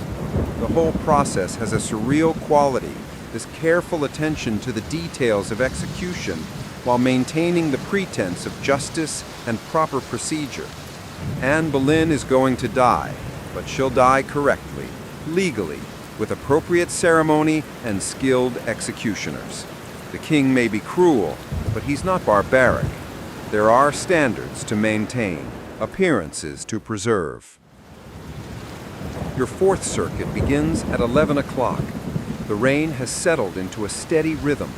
The whole process has a surreal quality, this careful attention to the details of execution while maintaining the pretense of justice and proper procedure. Anne Boleyn is going to die, but she'll die correctly, legally, with appropriate ceremony and skilled executioners. The king may be cruel, but he's not barbaric. There are standards to maintain, appearances to preserve. Your fourth circuit begins at 11 o'clock. The rain has settled into a steady rhythm,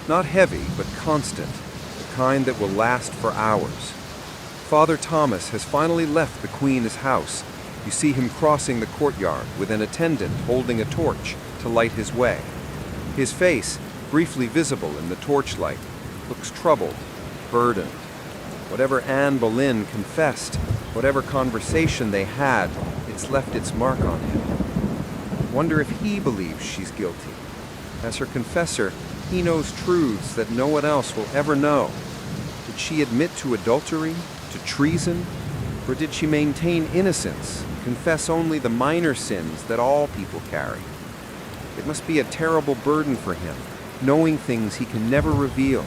not heavy but constant, the kind that will last for hours. Father Thomas has finally left the Queen's house. You see him crossing the courtyard with an attendant holding a torch to light his way. His face, briefly visible in the torchlight, looks troubled, burdened. Whatever Anne Boleyn confessed, whatever conversation they had, it's left its mark on him. Wonder if he believes she's guilty. As her confessor, he knows truths that no one else will ever know. Did she admit to adultery, to treason, or did she maintain innocence, confess only the minor sins that all people carry? It must be a terrible burden for him, knowing things he can never reveal,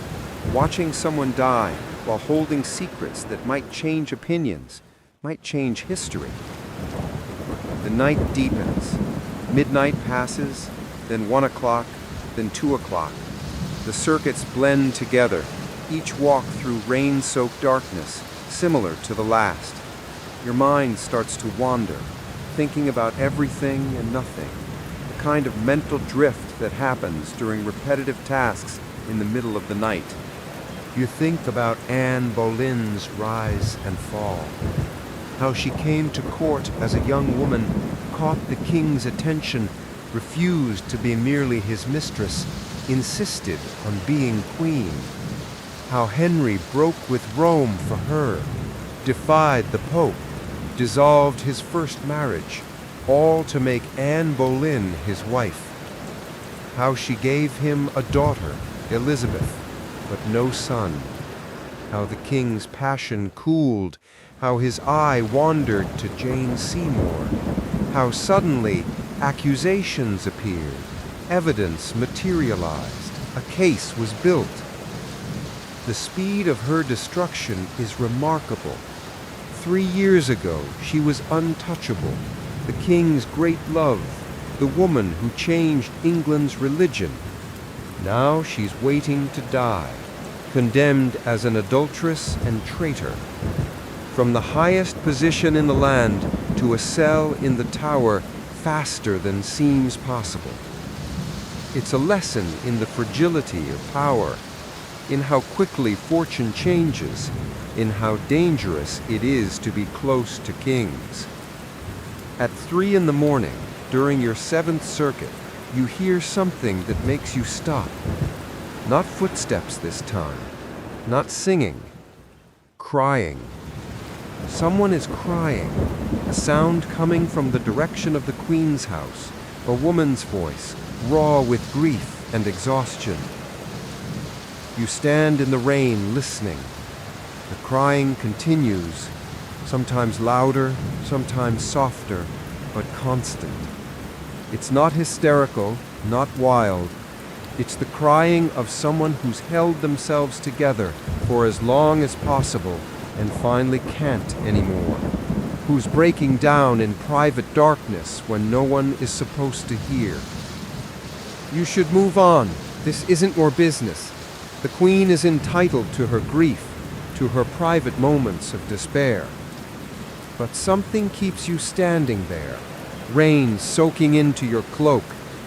watching someone die while holding secrets that might change opinions, might change history. The night deepens. Midnight passes, then 1 o'clock, then 2 o'clock. The circuits blend together, each walk through rain-soaked darkness, similar to the last. Your mind starts to wander, thinking about everything and nothing, the kind of mental drift that happens during repetitive tasks in the middle of the night. You think about Anne Boleyn's rise and fall, how she came to court as a young woman, caught the king's attention, refused to be merely his mistress, insisted on being queen. How Henry broke with Rome for her, defied the Pope, dissolved his first marriage, all to make Anne Boleyn his wife. How she gave him a daughter, Elizabeth, but no son. How the king's passion cooled, how his eye wandered to Jane Seymour, how suddenly accusations appeared, evidence materialized, a case was built. The speed of her destruction is remarkable. 3 years ago, she was untouchable, the king's great love, the woman who changed England's religion. Now she's waiting to die, condemned as an adulteress and traitor. From the highest position in the land to a cell in the Tower faster than seems possible. It's a lesson in the fragility of power, in how quickly fortune changes, in how dangerous it is to be close to kings. At 3 in the morning, during your 7th circuit, you hear something that makes you stop. Not footsteps this time, not singing, crying. Someone is crying, a sound coming from the direction of the Queen's house, a woman's voice, raw with grief and exhaustion. You stand in the rain listening. The crying continues, sometimes louder, sometimes softer, but constant. It's not hysterical, not wild. It's the crying of someone who's held themselves together for as long as possible and finally can't anymore, who's breaking down in private darkness when no one is supposed to hear. You should move on. This isn't your business. The Queen is entitled to her grief, to her private moments of despair. But something keeps you standing there, rain soaking into your cloak,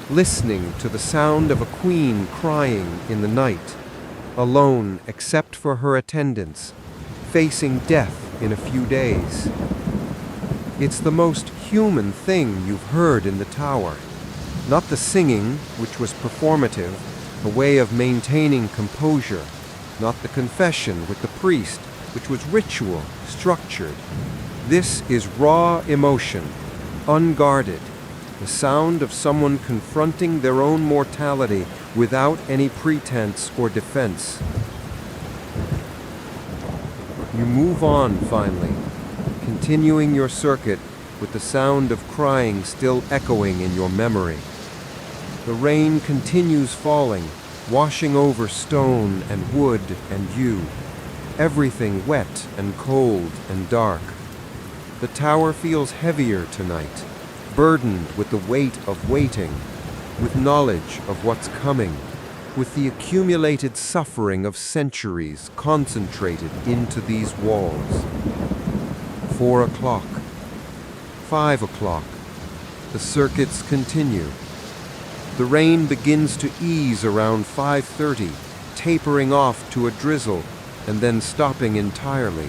listening to the sound of a queen crying in the night, alone except for her attendants, facing death in a few days. It's the most human thing you've heard in the tower. Not the singing, which was performative, a way of maintaining composure. Not the confession with the priest, which was ritual, structured. This is raw emotion, unguarded, the sound of someone confronting their own mortality without any pretense or defense. You move on finally, continuing your circuit with the sound of crying still echoing in your memory. The rain continues falling, washing over stone and wood and you, everything wet and cold and dark. The tower feels heavier tonight, burdened with the weight of waiting, with knowledge of what's coming, with the accumulated suffering of centuries concentrated into these walls. 4 o'clock. 5 o'clock. The circuits continue. The rain begins to ease around 5:30, tapering off to a drizzle and then stopping entirely.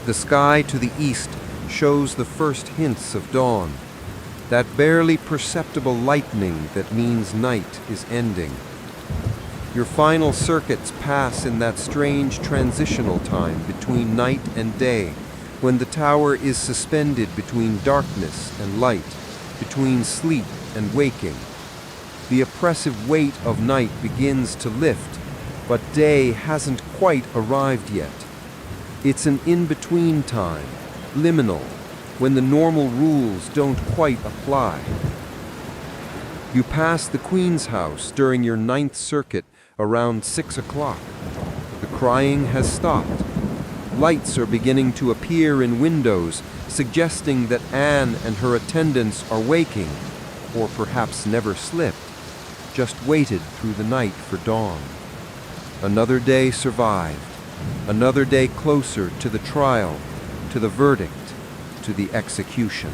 The sky to the east shows the first hints of dawn, that barely perceptible lightening that means night is ending. Your final circuits pass in that strange transitional time between night and day, when the tower is suspended between darkness and light, between sleep and waking. The oppressive weight of night begins to lift, but day hasn't quite arrived yet. It's an in-between time, liminal, when the normal rules don't quite apply. You pass the Queen's house during your 9th circuit around 6 o'clock. The crying has stopped. Lights are beginning to appear in windows, suggesting that Anne and her attendants are waking, or perhaps never slept, just waited through the night for dawn. Another day survived, another day closer to the trial, to the verdict, to the execution.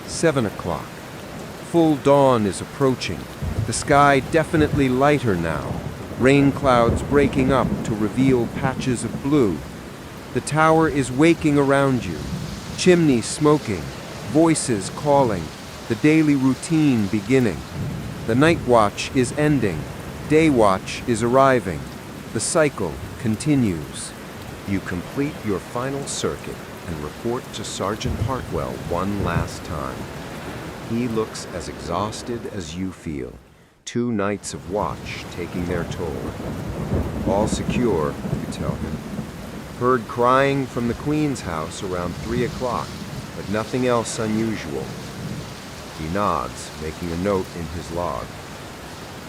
7 o'clock. Full dawn is approaching, the sky definitely lighter now, rain clouds breaking up to reveal patches of blue. The tower is waking around you, chimneys smoking, voices calling, the daily routine beginning. The night watch is ending, day watch is arriving. The cycle continues. You complete your final circuit and report to Sergeant Hartwell one last time. He looks as exhausted as you feel. 2 nights of watch taking their toll. All secure, you tell him. Heard crying from the Queen's house around 3 o'clock, but nothing else unusual. He nods, making a note in his log.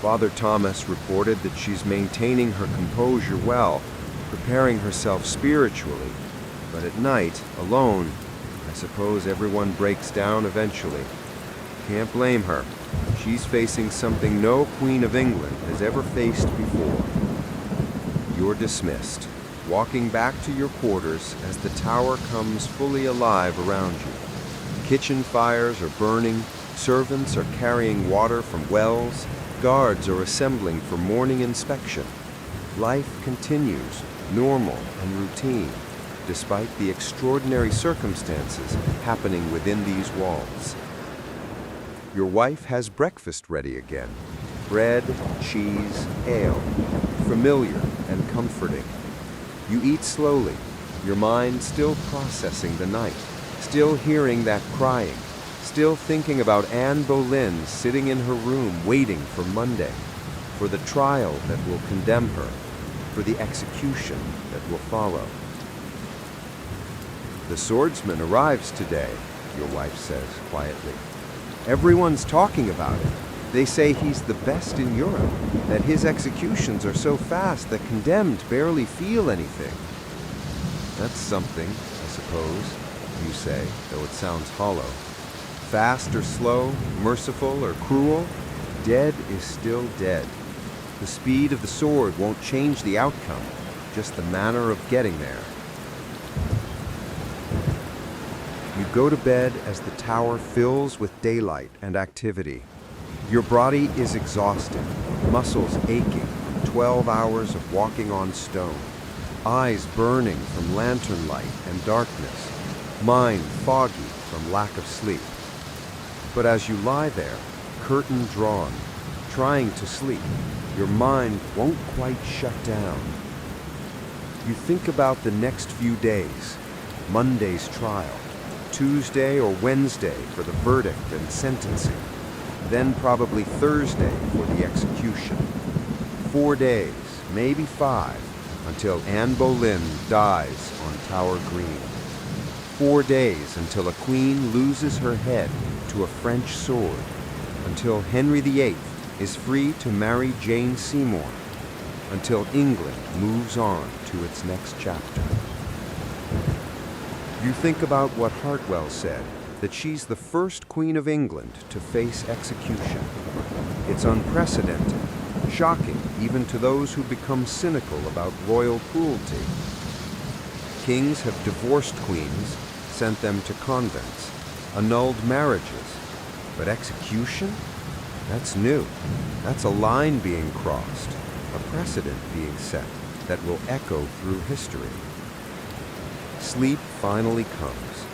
Father Thomas reported that she's maintaining her composure well, preparing herself spiritually, but at night, alone, I suppose everyone breaks down eventually. Can't blame her. She's facing something no Queen of England has ever faced before. You're dismissed, walking back to your quarters as the tower comes fully alive around you. Kitchen fires are burning, servants are carrying water from wells, guards are assembling for morning inspection. Life continues, normal and routine, despite the extraordinary circumstances happening within these walls. Your wife has breakfast ready again. Bread, cheese, ale. Familiar and comforting. You eat slowly, your mind still processing the night, still hearing that crying, Still thinking about Anne Boleyn sitting in her room waiting for Monday, for the trial that will condemn her, for the execution that will follow. "The swordsman arrives today," your wife says quietly. "Everyone's talking about it. They say he's the best in Europe, that his executions are so fast that condemned barely feel anything." "That's something, I suppose," you say, though it sounds hollow. Fast or slow, merciful or cruel, dead is still dead. The speed of the sword won't change the outcome, just the manner of getting there. You go to bed as the tower fills with daylight and activity. Your body is exhausted, muscles aching from 12 hours of walking on stone, eyes burning from lantern light and darkness, mind foggy from lack of sleep. But as you lie there, curtain drawn, trying to sleep, your mind won't quite shut down. You think about the next few days, Monday's trial, Tuesday or Wednesday for the verdict and sentencing, then probably Thursday for the execution. 4 days, maybe 5, until Anne Boleyn dies on Tower Green. 4 days until a queen loses her head to a French sword, until Henry VIII is free to marry Jane Seymour, until England moves on to its next chapter. You think about what Hartwell said, that she's the first Queen of England to face execution. It's unprecedented, shocking even to those who become cynical about royal cruelty. Kings have divorced queens, sent them to convents, annulled marriages, but execution? That's new. That's a line being crossed, a precedent being set that will echo through history. Sleep finally comes,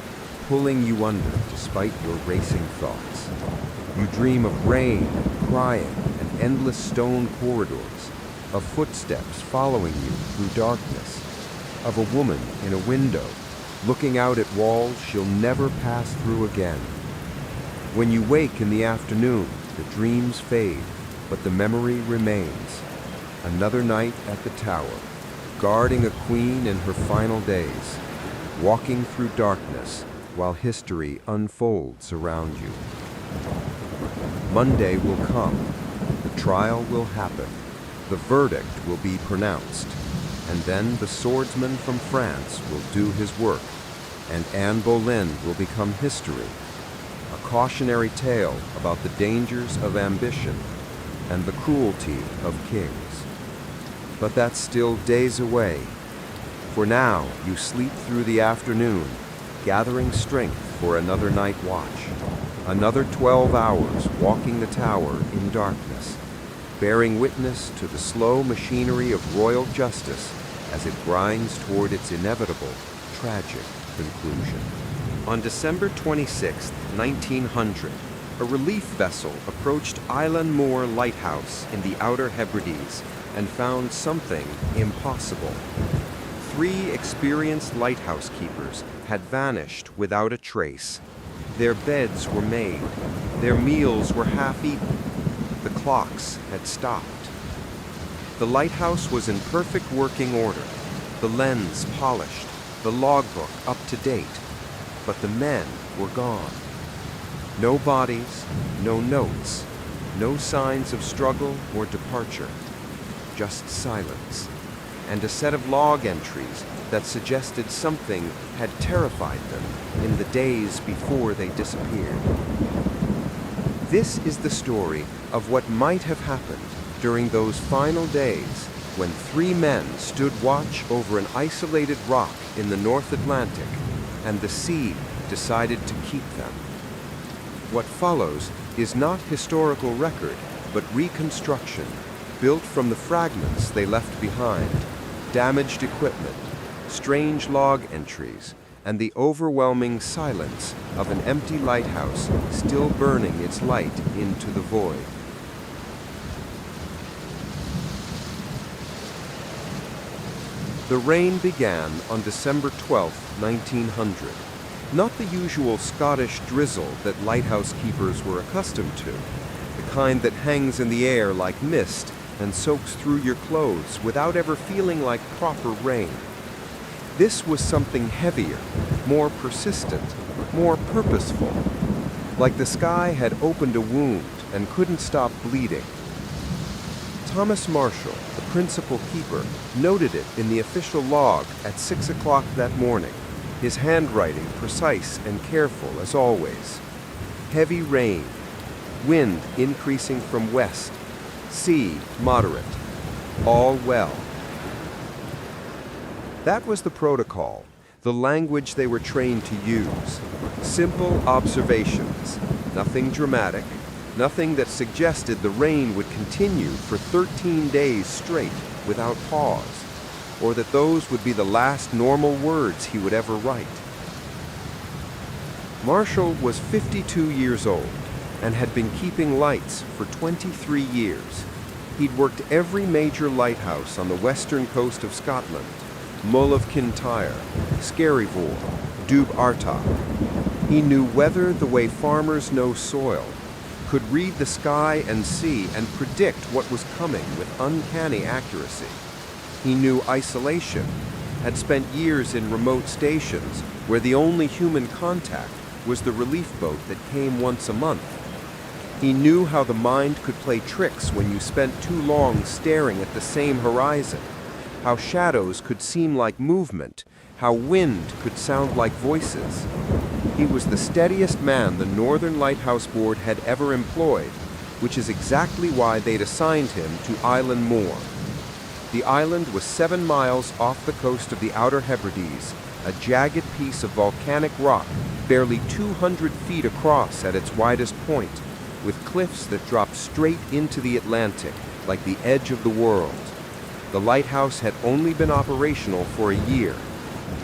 pulling you under despite your racing thoughts. You dream of rain and crying and endless stone corridors, of footsteps following you through darkness, of a woman in a window, looking out at walls she'll never pass through again. When you wake in the afternoon, the dreams fade, but the memory remains. Another night at the tower, guarding a queen in her final days, walking through darkness while history unfolds around you. Monday will come, the trial will happen, the verdict will be pronounced, and then the swordsman from France will do his work, and Anne Boleyn will become history, a cautionary tale about the dangers of ambition and the cruelty of kings. But that's still days away. For now, you sleep through the afternoon, gathering strength for another night watch, another 12 hours walking the tower in darkness, bearing witness to the slow machinery of royal justice as it grinds toward its inevitable, tragic conclusion. On December 26, 1900, a relief vessel approached Island Moor Lighthouse in the Outer Hebrides and found something impossible. 3 experienced lighthouse keepers had vanished without a trace. Their beds were made. Their meals were half eaten. The clocks had stopped. The lighthouse was in perfect working order, the lens polished, the logbook up to date, but the men were gone. No bodies, no notes, no signs of struggle or departure, just silence, and a set of log entries that suggested something had terrified them in the days before they disappeared. This is the story of what might have happened during those final days when 3 men stood watch over an isolated rock in the North Atlantic and the sea decided to keep them. What follows is not historical record, but reconstruction, built from the fragments they left behind, damaged equipment, strange log entries, and the overwhelming silence of an empty lighthouse still burning its light into the void. The rain began on December 12, 1900. Not the usual Scottish drizzle that lighthouse keepers were accustomed to, the kind that hangs in the air like mist and soaks through your clothes without ever feeling like proper rain. This was something heavier, more persistent, more purposeful, like the sky had opened a wound and couldn't stop bleeding. Thomas Marshall, the principal keeper, noted it in the official log at 6 o'clock that morning, his handwriting precise and careful as always. Heavy rain, wind increasing from west, sea moderate, all well. That was the protocol, the language they were trained to use. Simple observations, nothing dramatic, nothing that suggested the rain would continue for 13 days straight without pause, or that those would be the last normal words he would ever write. Marshall was 52 years old and had been keeping lights for 23 years. He'd worked every major lighthouse on the western coast of Scotland: Mull of Kintyre, Skerryvore, Dubh Artach. He knew weather the way farmers know soil, could read the sky and sea and predict what was coming with uncanny accuracy. He knew isolation, had spent years in remote stations where the only human contact was the relief boat that came once a month. He knew how the mind could play tricks when you spent too long staring at the same horizon, how shadows could seem like movement, how wind could sound like voices. He was the steadiest man the Northern Lighthouse Board had ever employed, which is exactly why they'd assigned him to Island Moor. The island was 7 miles off the coast of the Outer Hebrides, a jagged piece of volcanic rock barely 200 feet across at its widest point, with cliffs that dropped straight into the Atlantic like the edge of the world. The lighthouse had only been operational for a year.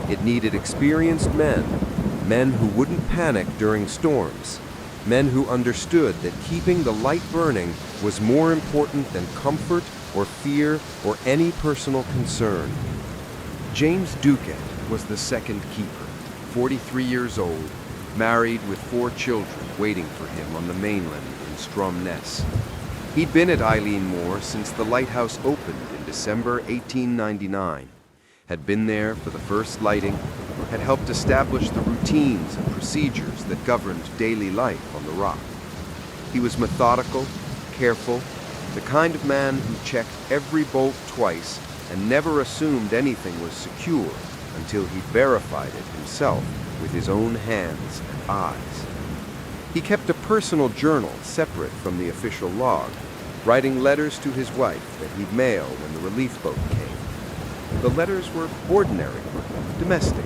It needed experienced men who wouldn't panic during storms, men who understood that keeping the light burning was more important than comfort or fear or any personal concern. James Duquette was the second keeper, 43 years old, married with 4 children waiting for him on the mainland in Stromness. He'd been at Eileen Moor since the lighthouse opened in December 1899, had been there for the first lighting, had helped establish the routines and procedures that governed daily life on the rock. He was methodical, careful, the kind of man who checked every bolt twice and never assumed anything was secure until he verified it himself with his own hands and eyes. He kept a personal journal separate from the official log, writing letters to his wife that he'd mail when the relief boat came. The letters were ordinary, domestic,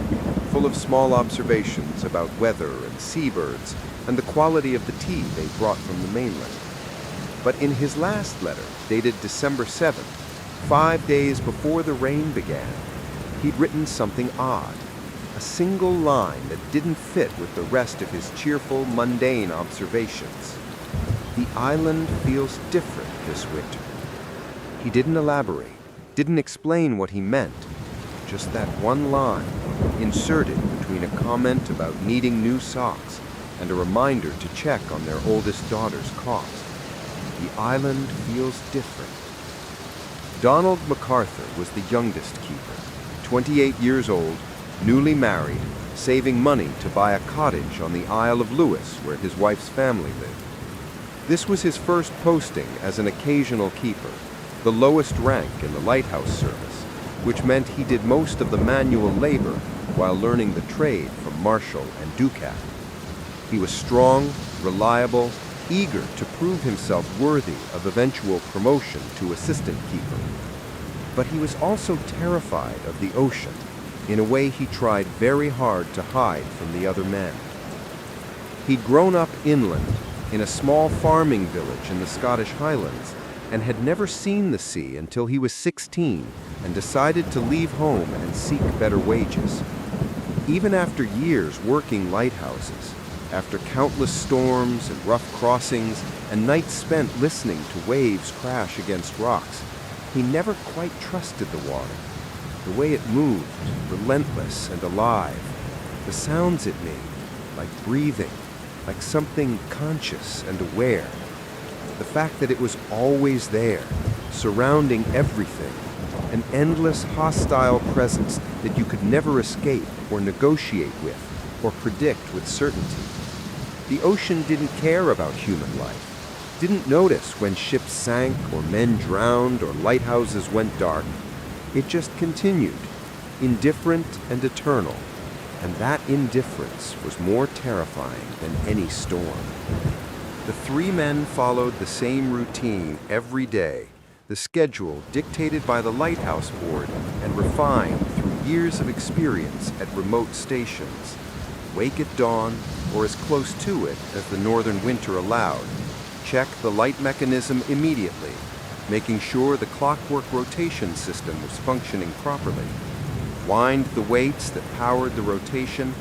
full of small observations about weather and seabirds and the quality of the tea they brought from the mainland. But in his last letter, dated December 7th, 5 days before the rain began, he'd written something odd, a single line that didn't fit with the rest of his cheerful, mundane observations. The island feels different this winter. He didn't elaborate, didn't explain what he meant, just that one line, inserted between a comment about needing new socks and a reminder to check on their oldest daughter's cough. The island feels different. Donald MacArthur was the youngest keeper, 28 years old, newly married, saving money to buy a cottage on the Isle of Lewis where his wife's family lived. This was his first posting as an occasional keeper, the lowest rank in the lighthouse service, which meant he did most of the manual labor while learning the trade from Marshall and Duquette. He was strong, reliable, eager to prove himself worthy of eventual promotion to assistant keeper. But he was also terrified of the ocean in a way he tried very hard to hide from the other men. He'd grown up inland in a small farming village in the Scottish Highlands and had never seen the sea until he was 16 and decided to leave home and seek better wages. Even after years working lighthouses, after countless storms and rough crossings and nights spent listening to waves crash against rocks, he never quite trusted the water, the way it moved, relentless and alive. The sounds it made, like breathing, like something conscious and aware. The fact that it was always there, surrounding everything, an endless hostile presence that you could never escape or negotiate with or predict with certainty. The ocean didn't care about human life, didn't notice when ships sank or men drowned or lighthouses went dark. It just continued, indifferent and eternal, and that indifference was more terrifying than any storm. The three men followed the same routine every day, the schedule dictated by the lighthouse board and refined through years of experience at remote stations. Wake at dawn, or as close to it as the northern winter allowed. Check the light mechanism immediately, making sure the clockwork rotation system was functioning properly. Wind the weights that powered the rotation,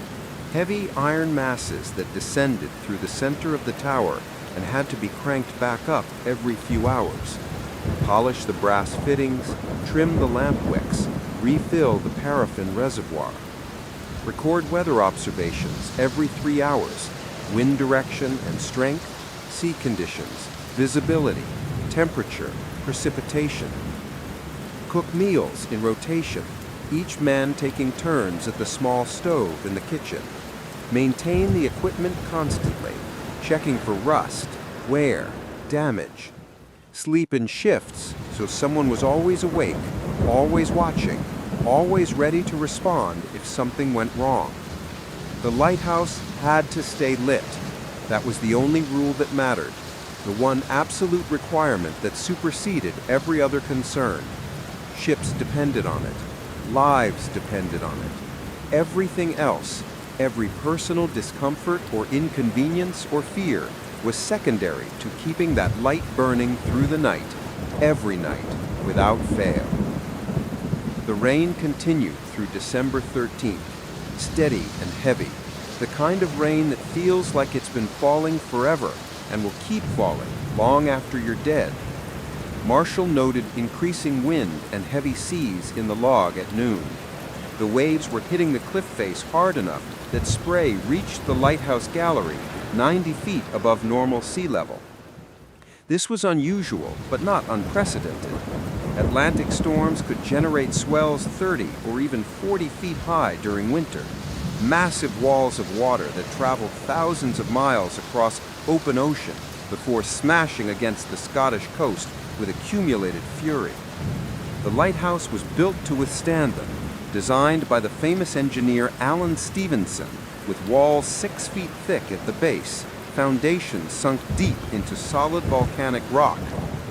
heavy iron masses that descended through the center of the tower and had to be cranked back up every few hours. Polish the brass fittings, trim the lamp wicks, refill the paraffin reservoir. Record weather observations every 3 hours, wind direction and strength, sea conditions, visibility, temperature, precipitation. Cook meals in rotation, each man taking turns at the small stove in the kitchen. Maintain the equipment constantly, checking for rust, wear, damage. Sleep in shifts so someone was always awake, always watching, always ready to respond if something went wrong. The lighthouse had to stay lit. That was the only rule that mattered, the one absolute requirement that superseded every other concern. Ships depended on it. Lives depended on it. Everything else, every personal discomfort or inconvenience or fear, was secondary to keeping that light burning through the night, every night, without fail. The rain continued through December 13th, steady and heavy, the kind of rain that feels like it's been falling forever and will keep falling long after you're dead. Marshall noted increasing wind and heavy seas in the log at noon. The waves were hitting the cliff face hard enough that spray reached the lighthouse gallery 90 feet above normal sea level. This was unusual, but not unprecedented. Atlantic storms could generate swells 30 or even 40 feet high during winter. Massive walls of water that traveled thousands of miles across open ocean before smashing against the Scottish coast with accumulated fury. The lighthouse was built to withstand them, designed by the famous engineer Alan Stevenson, with walls 6 feet thick at the base, foundations sunk deep into solid volcanic rock.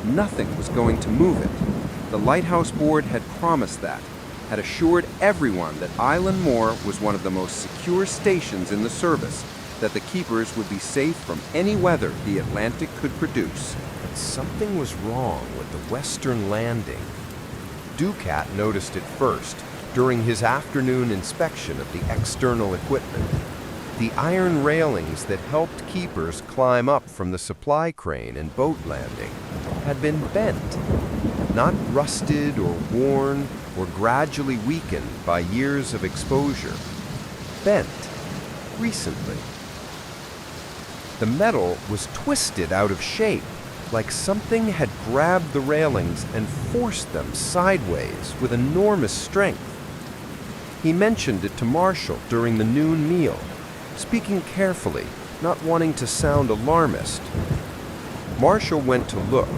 Nothing was going to move it. The lighthouse board had promised that, had assured everyone that Island Moor was one of the most secure stations in the service, that the keepers would be safe from any weather the Atlantic could produce. But something was wrong with the western landing. Ducat noticed it first during his afternoon inspection of the external equipment. The iron railings that helped keepers climb up from the supply crane and boat landing had been bent, not rusted or worn or gradually weakened by years of exposure. Bent recently. The metal was twisted out of shape, like something had grabbed the railings and forced them sideways with enormous strength. He mentioned it to Marshall during the noon meal, speaking carefully, not wanting to sound alarmist. Marshall went to look,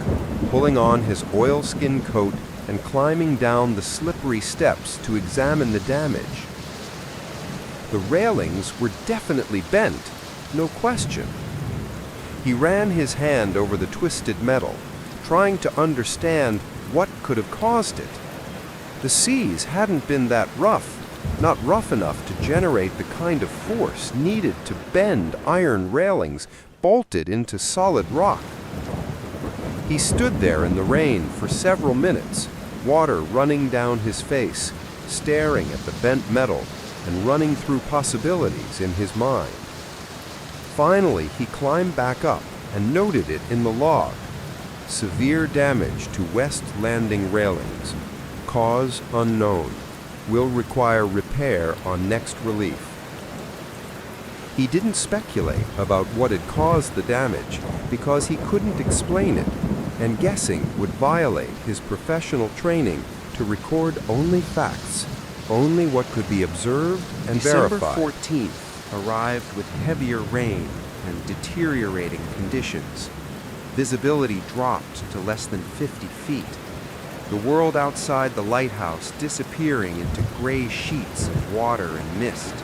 pulling on his oilskin coat and climbing down the slippery steps to examine the damage. The railings were definitely bent, no question. He ran his hand over the twisted metal, trying to understand what could have caused it. The seas hadn't been that rough, not rough enough to generate the kind of force needed to bend iron railings bolted into solid rock. He stood there in the rain for several minutes, water running down his face, staring at the bent metal and running through possibilities in his mind. Finally, he climbed back up and noted it in the log. Severe damage to west landing railings. Cause unknown. Will require repair on next relief. He didn't speculate about what had caused the damage because he couldn't explain it, and guessing would violate his professional training to record only facts, only what could be observed and December verified. 14th arrived with heavier rain and deteriorating conditions. Visibility dropped to less than 50 feet. The world outside the lighthouse disappearing into gray sheets of water and mist.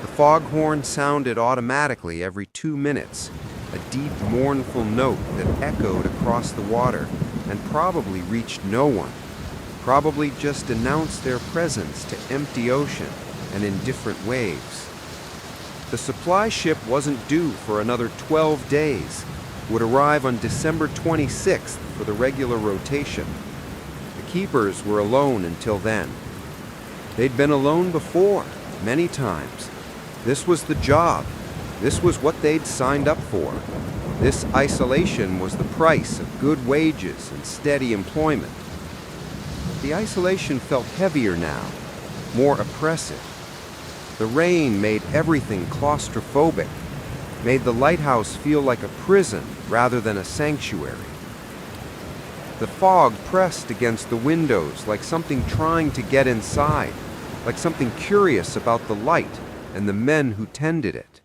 The foghorn sounded automatically every 2 minutes, a deep, mournful note that echoed across the water and probably reached no one, probably just announced their presence to empty ocean and in different waves. The supply ship wasn't due for another 12 days, would arrive on December 26th for the regular rotation. The keepers were alone until then. They'd been alone before, many times. This was the job. This was what they'd signed up for. This isolation was the price of good wages and steady employment. But the isolation felt heavier now, more oppressive. The rain made everything claustrophobic, made the lighthouse feel like a prison rather than a sanctuary. The fog pressed against the windows like something trying to get inside, like something curious about the light and the men who tended it.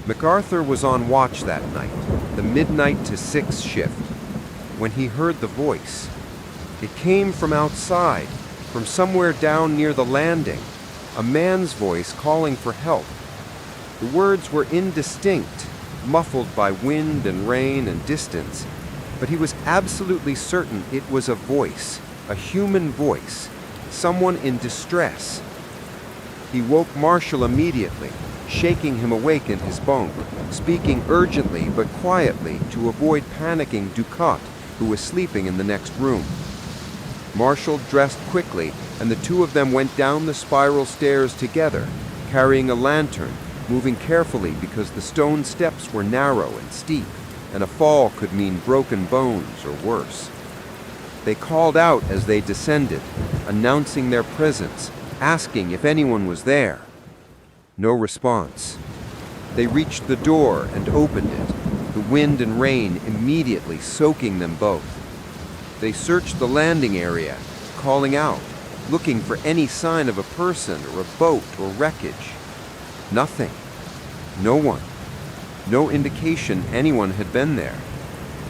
MacArthur was on watch that night, the midnight to 6 shift, when he heard the voice. It came from outside, from somewhere down near the landing, a man's voice calling for help. The words were indistinct, muffled by wind and rain and distance, but he was absolutely certain it was a voice, a human voice, someone in distress. He woke Marshall immediately, shaking him awake in his bunk, speaking urgently but quietly to avoid panicking Ducat, who was sleeping in the next room. Marshall dressed quickly, and the two of them went down the spiral stairs together, carrying a lantern, moving carefully because the stone steps were narrow and steep, and a fall could mean broken bones or worse. They called out as they descended, announcing their presence, asking if anyone was there. No response. They reached the door and opened it, the wind and rain immediately soaking them both. They searched the landing area, calling out, looking for any sign of a person or a boat or wreckage. Nothing. No one. No indication anyone had been there.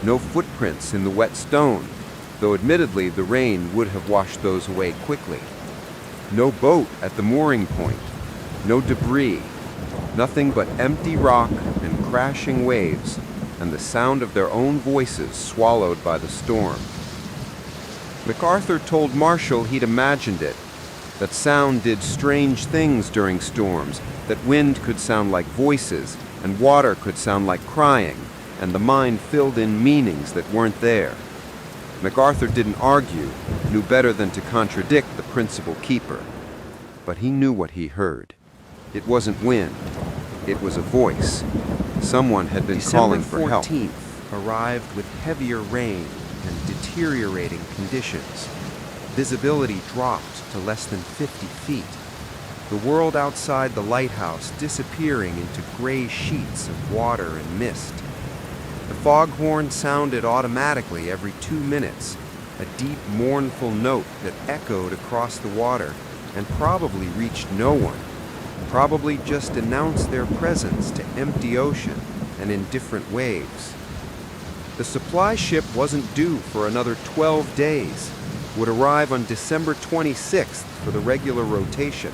No footprints in the wet stone, though admittedly the rain would have washed those away quickly. No boat at the mooring point. No debris. Nothing but empty rock and crashing waves, and the sound of their own voices swallowed by the storm. MacArthur told Marshall he'd imagined it, that sound did strange things during storms, that wind could sound like voices, and water could sound like crying, and the mind filled in meanings that weren't there. MacArthur didn't argue, knew better than to contradict the principal keeper. But he knew what he heard. It wasn't wind. It was a voice. Someone had been calling for help. December 14th arrived with heavier rain and deteriorating conditions. Visibility dropped to less than 50 feet. The world outside the lighthouse disappearing into gray sheets of water and mist. The foghorn sounded automatically every 2 minutes, a deep, mournful note that echoed across the water and probably reached no one, probably just announced their presence to empty ocean and in different waves. The supply ship wasn't due for another 12 days, would arrive on December 26th for the regular rotation.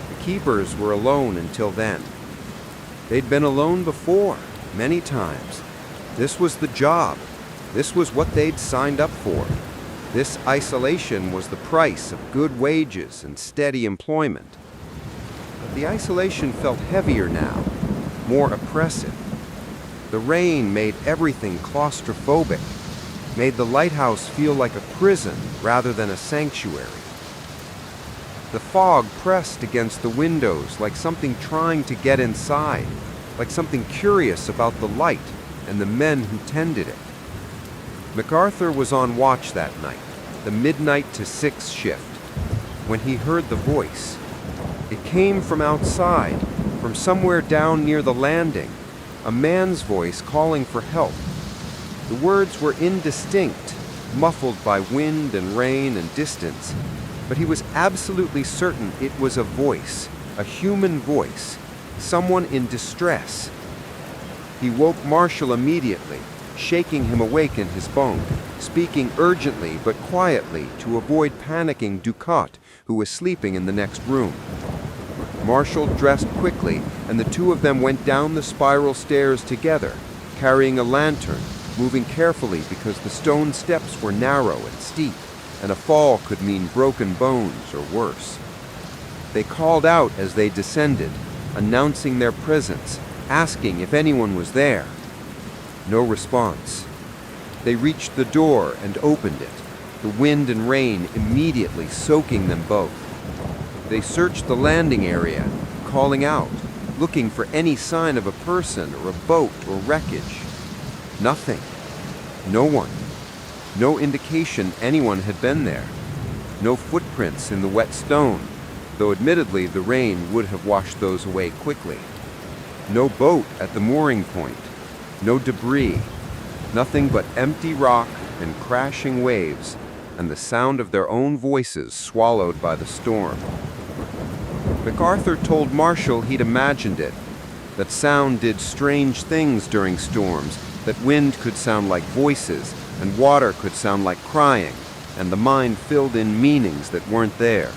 The keepers were alone until then. They'd been alone before, many times. This was the job. This was what they'd signed up for. This isolation was the price of good wages and steady employment. But the isolation felt heavier now, more oppressive. The rain made everything claustrophobic, made the lighthouse feel like a prison rather than a sanctuary. The fog pressed against the windows like something trying to get inside, like something curious about the light and the men who tended it. MacArthur was on watch that night, the midnight to 6 shift, when he heard the voice. It came from outside, from somewhere down near the landing, a man's voice calling for help. The words were indistinct, muffled by wind and rain and distance, but he was absolutely certain it was a voice, a human voice, someone in distress. He woke Marshall immediately, shaking him awake in his bunk, speaking urgently but quietly to avoid panicking Ducat, who was sleeping in the next room. Marshall dressed quickly, and the two of them went down the spiral stairs together, carrying a lantern, moving carefully because the stone steps were narrow and steep, and a fall could mean broken bones or worse. They called out as they descended, announcing their presence, asking if anyone was there. No response. They reached the door and opened it, the wind and rain immediately soaking them both. They searched the landing area, calling out, looking for any sign of a person or a boat or wreckage. Nothing. No one. No indication anyone had been there. No footprints in the wet stone, though admittedly the rain would have washed those away quickly. No boat at the mooring point. No debris. Nothing but empty rock and crashing waves, and the sound of their own voices swallowed by the storm. MacArthur told Marshall he'd imagined it, that sound did strange things during storms, that wind could sound like voices, and water could sound like crying, and the mind filled in meanings that weren't there.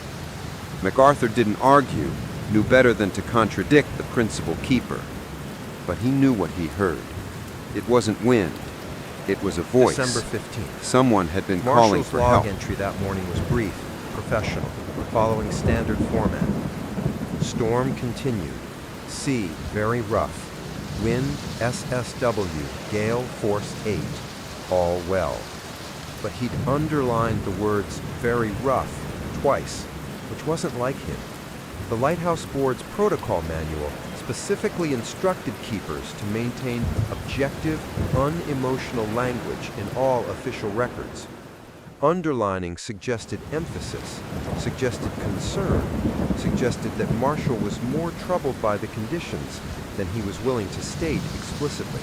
MacArthur didn't argue, knew better than to contradict the principal keeper. But he knew what he heard. It wasn't wind. It was a voice. December 15th. Someone had been calling Marshall's for log help. entry that morning was brief, professional, following standard format. Storm continued. Sea very rough. Wind SSW, gale force 8. All well. But he'd underlined the words very rough twice, which wasn't like him. The Lighthouse Board's protocol manual specifically instructed keepers to maintain objective, unemotional language in all official records. Underlining suggested emphasis, suggested concern, suggested that Marshall was more troubled by the conditions than he was willing to state explicitly.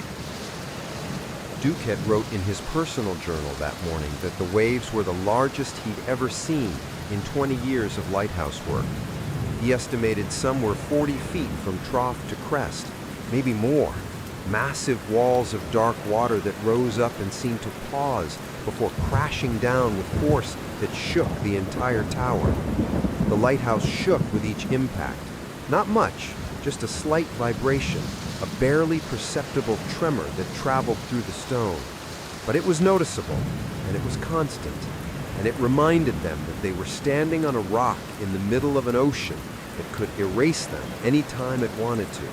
Duquette wrote in his personal journal that morning that the waves were the largest he'd ever seen in 20 years of lighthouse work. He estimated some were 40 feet from trough to crest, maybe more. Massive walls of dark water that rose up and seemed to pause before crashing down with force that shook the entire tower. The lighthouse shook with each impact. Not much, just a slight vibration, a barely perceptible tremor that traveled through the stone. But it was noticeable, and it was constant, and it reminded them that they were standing on a rock in the middle of an ocean that could erase them any time it wanted to,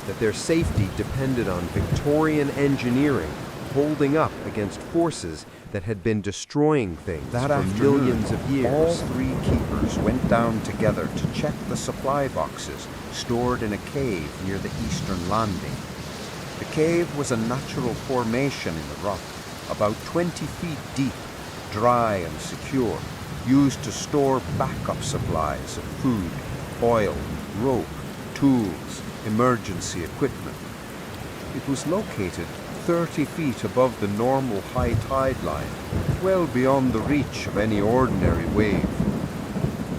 that their safety depended on Victorian engineering holding up against forces that had been destroying things That for afternoon, millions of years. all three keepers went down together to check the supply boxes stored in a cave near the eastern landing. The cave was a natural formation in the rock, about 20 feet deep, dry and secure, used to store backup supplies of food, oil, rope, tools, emergency equipment. It was located 30 feet above the normal high tide line, well beyond the reach of any ordinary wave.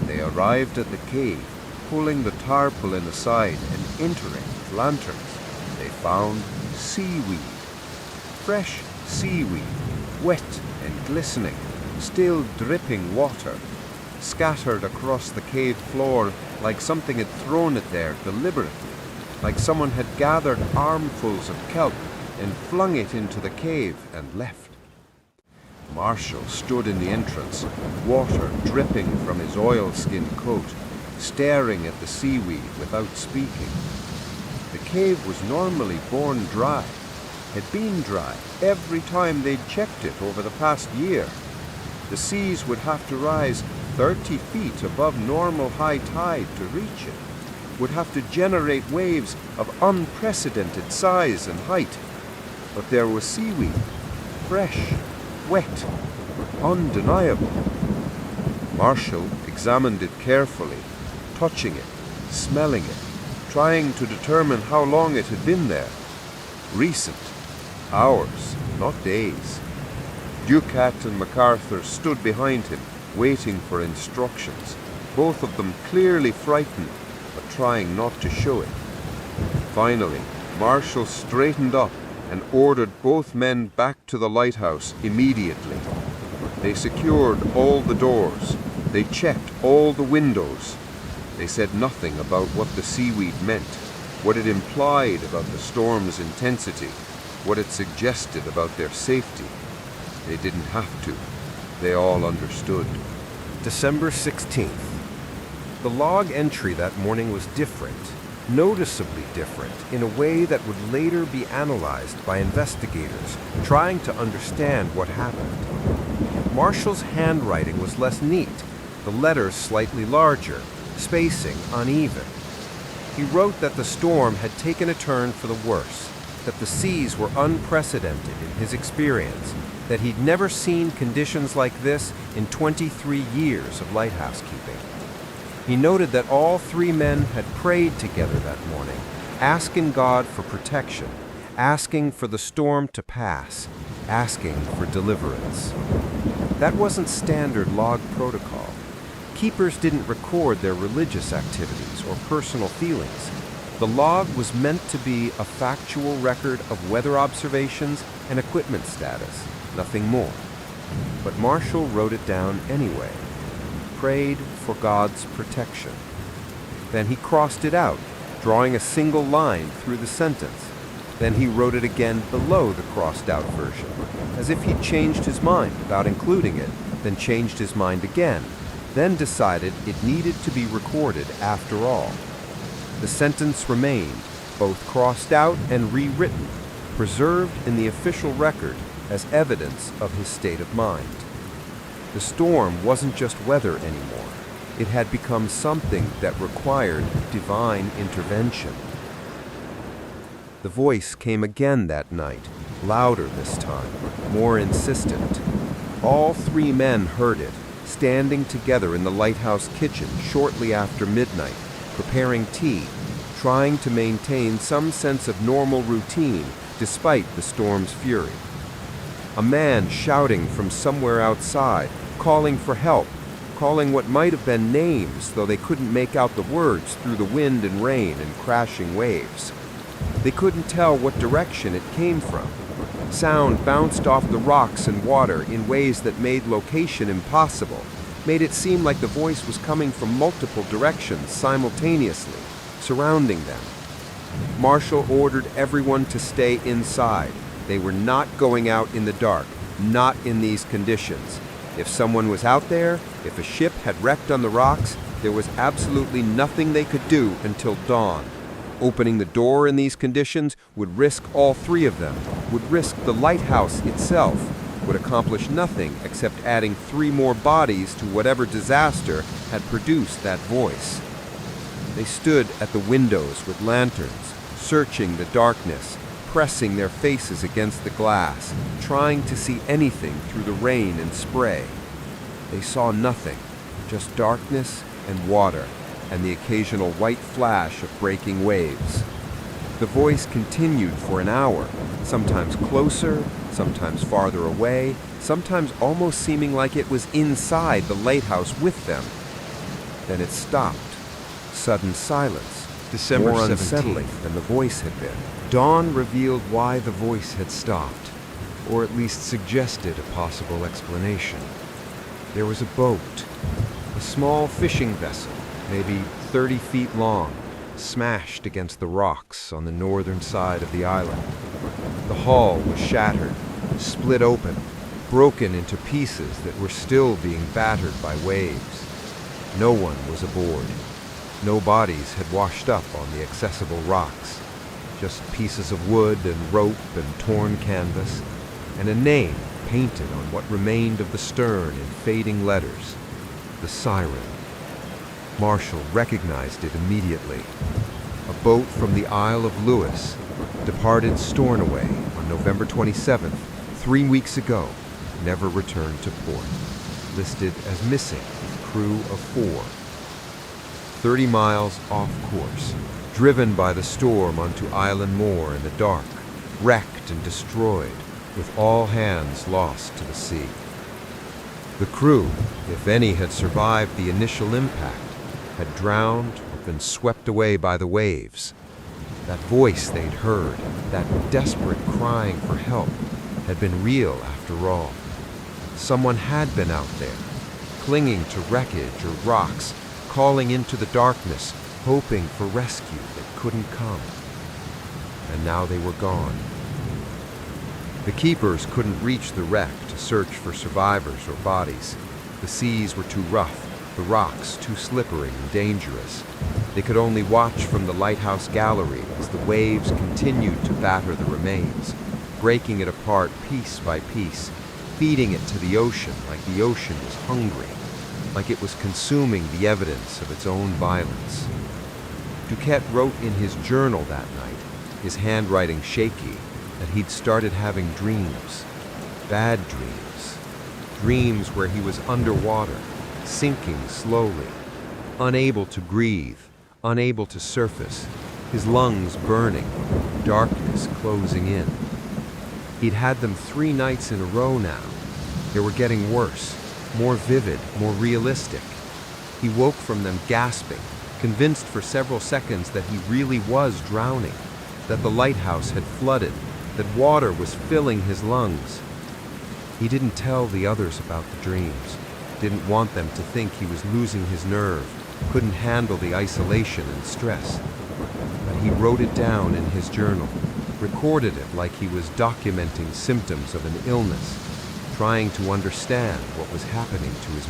They arrived at the cave, pulling the tarpaulin aside and entering with lanterns. They found seaweed. Fresh seaweed, wet and glistening, still dripping water, scattered across the cave floor like something had thrown it there deliberately, like someone had gathered armfuls of kelp and flung it into the cave and left. Marshall stood in the entrance, water dripping from his oilskin coat, staring at the seaweed without speaking. The cave was normally born dry, had been dry every time they'd checked it over the past year. The seas would have to rise 30 feet above normal high tide to reach it, would have to generate waves of unprecedented size and height. But there was seaweed, fresh, wet, undeniable. Marshall examined it carefully, touching it, smelling it, trying to determine how long it had been there. Recent. Hours, not days. Ducat and MacArthur stood behind him, waiting for instructions, both of them clearly frightened, but trying not to show it. Finally, Marshall straightened up and ordered both men back to the lighthouse immediately. They secured all the doors. They checked all the windows. They said nothing about what the seaweed meant, what it implied about the storm's intensity, what it suggested about their safety. They didn't have to. They all understood. December 16th. The log entry that morning was different, noticeably different, in a way that would later be analyzed by investigators trying to understand what happened. Marshall's handwriting was less neat, the letters slightly larger, spacing uneven. He wrote that the storm had taken a turn for the worse, that the seas were unprecedented in his experience, that he'd never seen conditions like this in 23 years of lighthouse keeping. He noted that all three men had prayed together that morning, asking God for protection, asking for the storm to pass, asking for deliverance. That wasn't standard log protocol. Keepers didn't record their religious activities or personal feelings. The log was meant to be a factual record of weather observations and equipment status, nothing more. But Marshall wrote it down anyway, prayed for God's protection. Then he crossed it out, drawing a single line through the sentence. Then he wrote it again below the crossed-out version, as if he'd changed his mind about including it, then changed his mind again, then decided it needed to be recorded after all. The sentence remained, both crossed out and rewritten, preserved in the official record as evidence of his state of mind. The storm wasn't just weather anymore. It had become something that required divine intervention. The voice came again that night, louder this time, more insistent. All three men heard it, standing together in the lighthouse kitchen shortly after midnight, preparing tea, trying to maintain some sense of normal routine despite the storm's fury. A man shouting from somewhere outside, calling for help, calling what might have been names, though they couldn't make out the words through the wind and rain and crashing waves. They couldn't tell what direction it came from. Sound bounced off the rocks and water in ways that made location impossible, made it seem like the voice was coming from multiple directions simultaneously, surrounding them. Marshall ordered everyone to stay inside. They were not going out in the dark, not in these conditions. If someone was out there, if a ship had wrecked on the rocks, there was absolutely nothing they could do until dawn. Opening the door in these conditions would risk all three of them, would risk the lighthouse itself, would accomplish nothing except adding three more bodies to whatever disaster had produced that voice. They stood at the windows with lanterns, searching the darkness, pressing their faces against the glass, trying to see anything through the rain and spray. They saw nothing, just darkness and water, and the occasional white flash of breaking waves. The voice continued for an hour, sometimes closer, sometimes farther away, sometimes almost seeming like it was inside the lighthouse with them. Then it stopped. Sudden silence, December more 17th. unsettling than the voice had been. Dawn revealed why the voice had stopped, or at least suggested a possible explanation. There was a boat, a small fishing vessel, maybe 30 feet long, smashed against the rocks on the northern side of the island. The hull was shattered, split open, broken into pieces that were still being battered by waves. No one was aboard. No bodies had washed up on the accessible rocks. Just pieces of wood and rope and torn canvas, and a name painted on what remained of the stern in fading letters: the Siren. Marshall recognized it immediately. A boat from the Isle of Lewis departed Stornoway on November 27th, 3 weeks ago, never returned to port, listed as missing with crew of 4. 30 miles off course, driven by the storm onto Island Moor in the dark, wrecked and destroyed, with all hands lost to the sea. The crew, if any had survived the initial impact, had drowned or been swept away by the waves. That voice they'd heard, that desperate crying for help, had been real after all. Someone had been out there, clinging to wreckage or rocks, calling into the darkness, hoping for rescue that couldn't come. And now they were gone. The keepers couldn't reach the wreck to search for survivors or bodies. The seas were too rough, the rocks too slippery and dangerous. They could only watch from the lighthouse gallery as the waves continued to batter the remains, breaking it apart piece by piece, feeding it to the ocean like the ocean was hungry, like it was consuming the evidence of its own violence. Duquette wrote in his journal that night, his handwriting shaky, that he'd started having dreams, bad dreams, dreams where he was underwater, sinking slowly, unable to breathe, unable to surface, his lungs burning, darkness closing in. He'd had them 3 nights in a row now. They were getting worse, more vivid, more realistic. He woke from them gasping, convinced for several seconds that he really was drowning, that the lighthouse had flooded, that water was filling his lungs. He didn't tell the others about the dreams, didn't want them to think he was losing his nerve, couldn't handle the isolation and stress. But he wrote it down in his journal, recorded it like he was documenting symptoms of an illness, trying to understand what was happening to his